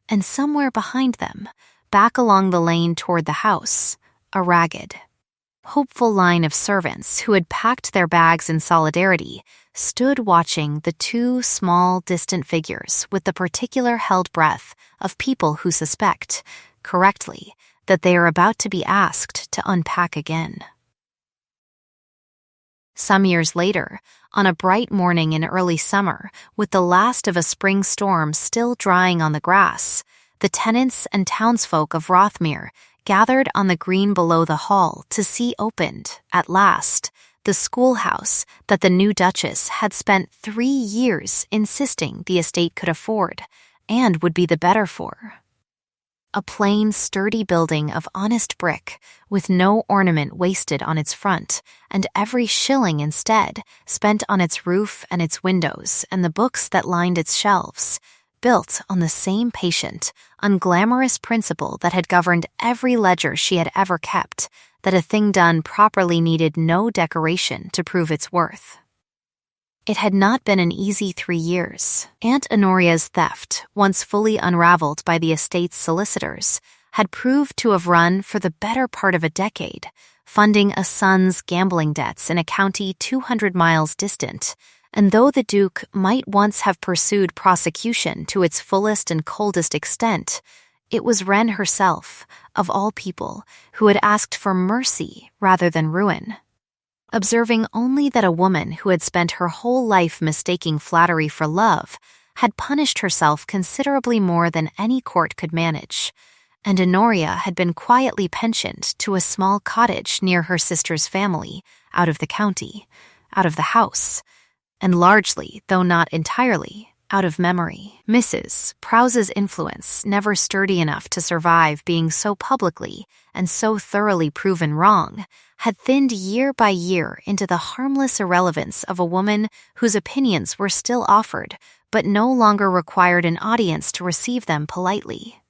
and somewhere behind them, back along the lane toward the house, a ragged, hopeful line of servants who had packed their bags in solidarity stood watching the two small, distant figures with the particular held breath of people who suspect, correctly, that they are about to be asked to unpack again. Some years later, on a bright morning in early summer, with the last of a spring storm still drying on the grass, the tenants and townsfolk of Rothmere gathered on the green below the hall to see opened, at last, the schoolhouse that the new Duchess had spent 3 years insisting the estate could afford, and would be the better for. A plain, sturdy building of honest brick, with no ornament wasted on its front, and every shilling instead spent on its roof and its windows and the books that lined its shelves, built on the same patient, unglamorous principle that had governed every ledger she had ever kept, that a thing done properly needed no decoration to prove its worth. It had not been an easy 3 years. Aunt Honoria's theft, once fully unraveled by the estate's solicitors, had proved to have run for the better part of a decade, funding a son's gambling debts in a county 200 miles distant, and though the Duke might once have pursued prosecution to its fullest and coldest extent, it was Wren herself, of all people, who had asked for mercy rather than ruin. Observing only that a woman who had spent her whole life mistaking flattery for love had punished herself considerably more than any court could manage, and Honoria had been quietly pensioned to a small cottage near her sister's family, out of the county, out of the house, and largely, though not entirely, out of memory. Mrs. Prowse's influence, never sturdy enough to survive being so publicly and so thoroughly proven wrong, had thinned year by year into the harmless irrelevance of a woman whose opinions were still offered, but no longer required an audience to receive them politely.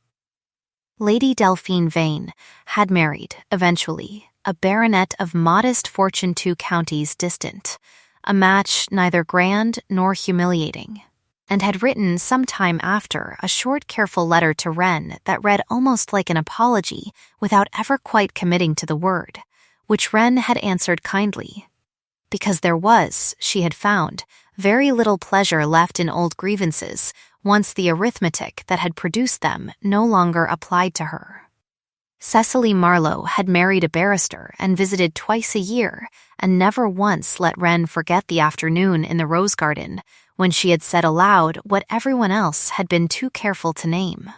Lady Delphine Vane had married, eventually, a baronet of modest fortune 2 counties distant, a match neither grand nor humiliating, and had written some time after a short, careful letter to Wren that read almost like an apology without ever quite committing to the word, which Wren had answered kindly, because there was, she had found, very little pleasure left in old grievances once the arithmetic that had produced them no longer applied to her. Cecily Marlowe had married a barrister and visited twice a year, and never once let Wren forget the afternoon in the rose garden when she had said aloud what everyone else had been too careful to name.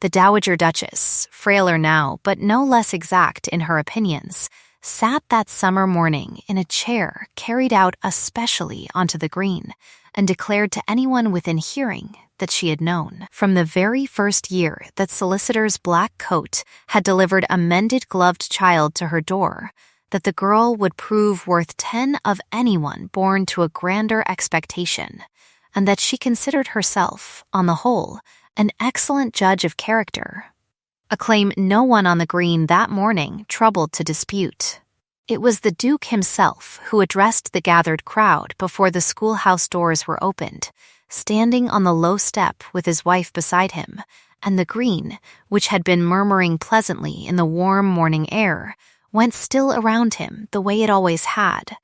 The Dowager Duchess, frailer now but no less exact in her opinions, sat that summer morning in a chair carried out especially onto the green, and declared to anyone within hearing that she had known, from the very first year that Solicitor's black coat had delivered a mended gloved child to her door, that the girl would prove worth 10 of anyone born to a grander expectation, and that she considered herself, on the whole, an excellent judge of character. A claim no one on the green that morning troubled to dispute. It was the Duke himself who addressed the gathered crowd before the schoolhouse doors were opened, standing on the low step with his wife beside him, and the green, which had been murmuring pleasantly in the warm morning air, went still around him the way it always had,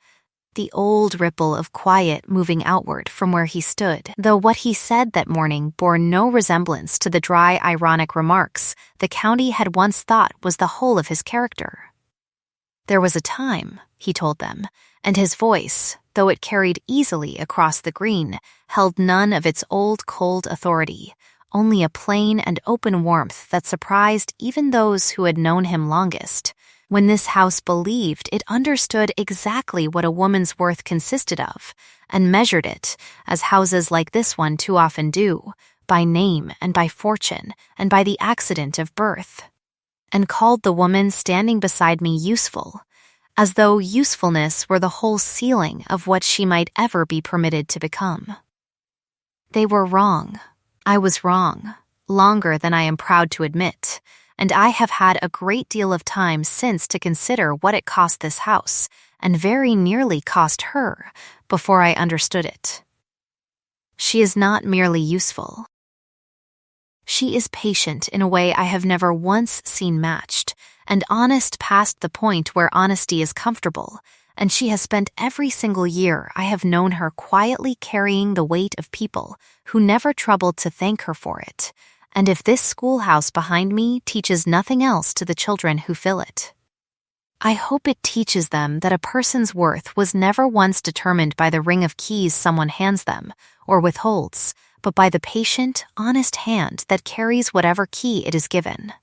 the old ripple of quiet moving outward from where he stood, though what he said that morning bore no resemblance to the dry, ironic remarks the county had once thought was the whole of his character. There was a time, he told them, and his voice, though it carried easily across the green, held none of its old cold authority, only a plain and open warmth that surprised even those who had known him longest, when this house believed it understood exactly what a woman's worth consisted of, and measured it, as houses like this one too often do, by name and by fortune and by the accident of birth, and called the woman standing beside me useful, as though usefulness were the whole ceiling of what she might ever be permitted to become. They were wrong. I was wrong, longer than I am proud to admit, and I have had a great deal of time since to consider what it cost this house, and very nearly cost her, before I understood it. She is not merely useful. She is patient in a way I have never once seen matched, and honest past the point where honesty is comfortable, and she has spent every single year I have known her quietly carrying the weight of people who never troubled to thank her for it, and if this schoolhouse behind me teaches nothing else to the children who fill it, I hope it teaches them that a person's worth was never once determined by the ring of keys someone hands them or withholds, but by the patient, honest hand that carries whatever key it is given.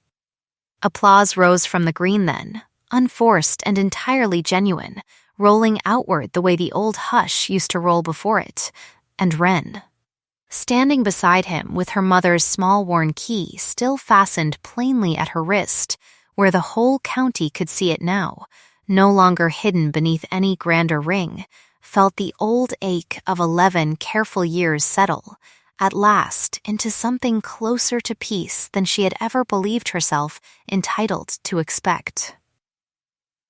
Applause rose from the green then, unforced and entirely genuine, rolling outward the way the old hush used to roll before it, and Wren, standing beside him with her mother's small worn key still fastened plainly at her wrist, where the whole county could see it now, no longer hidden beneath any grander ring, felt the old ache of 11 careful years settle, at last, into something closer to peace than she had ever believed herself entitled to expect.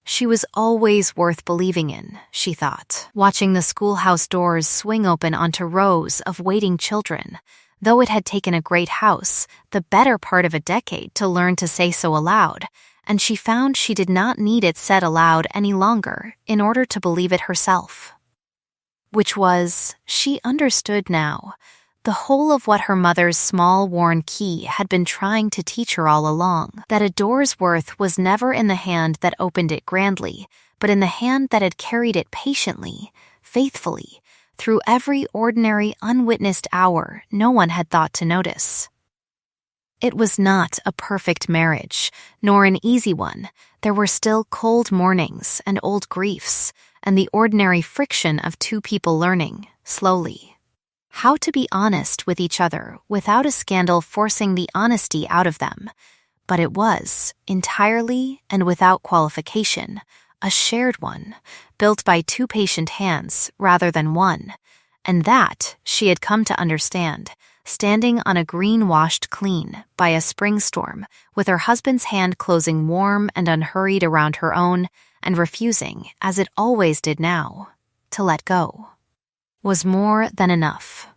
She was always worth believing in, she thought, watching the schoolhouse doors swing open onto rows of waiting children, though it had taken a great house, the better part of a decade, to learn to say so aloud, and she found she did not need it said aloud any longer in order to believe it herself. Which was, she understood now, the whole of what her mother's small worn key had been trying to teach her all along, that a door's worth was never in the hand that opened it grandly, but in the hand that had carried it patiently, faithfully, through every ordinary, unwitnessed hour no one had thought to notice. It was not a perfect marriage, nor an easy one. There were still cold mornings and old griefs, and the ordinary friction of two people learning, slowly, how to be honest with each other without a scandal forcing the honesty out of them. But it was, entirely and without qualification, a shared one, built by two patient hands rather than one, and that she had come to understand, standing on a green washed clean by a spring storm, with her husband's hand closing warm and unhurried around her own, and refusing, as it always did now, to let go, was more than enough.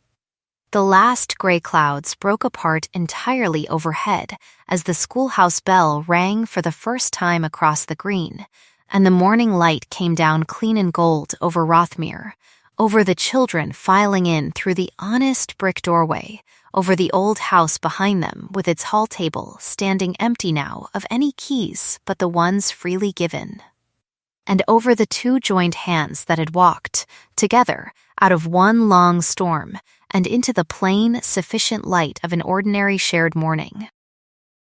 The last gray clouds broke apart entirely overhead as the schoolhouse bell rang for the first time across the green, and the morning light came down clean and gold over Rothmere, over the children filing in through the honest brick doorway, over the old house behind them with its hall table standing empty now of any keys but the ones freely given, and over the two joined hands that had walked, together, out of one long storm, and into the plain, sufficient light of an ordinary shared morning.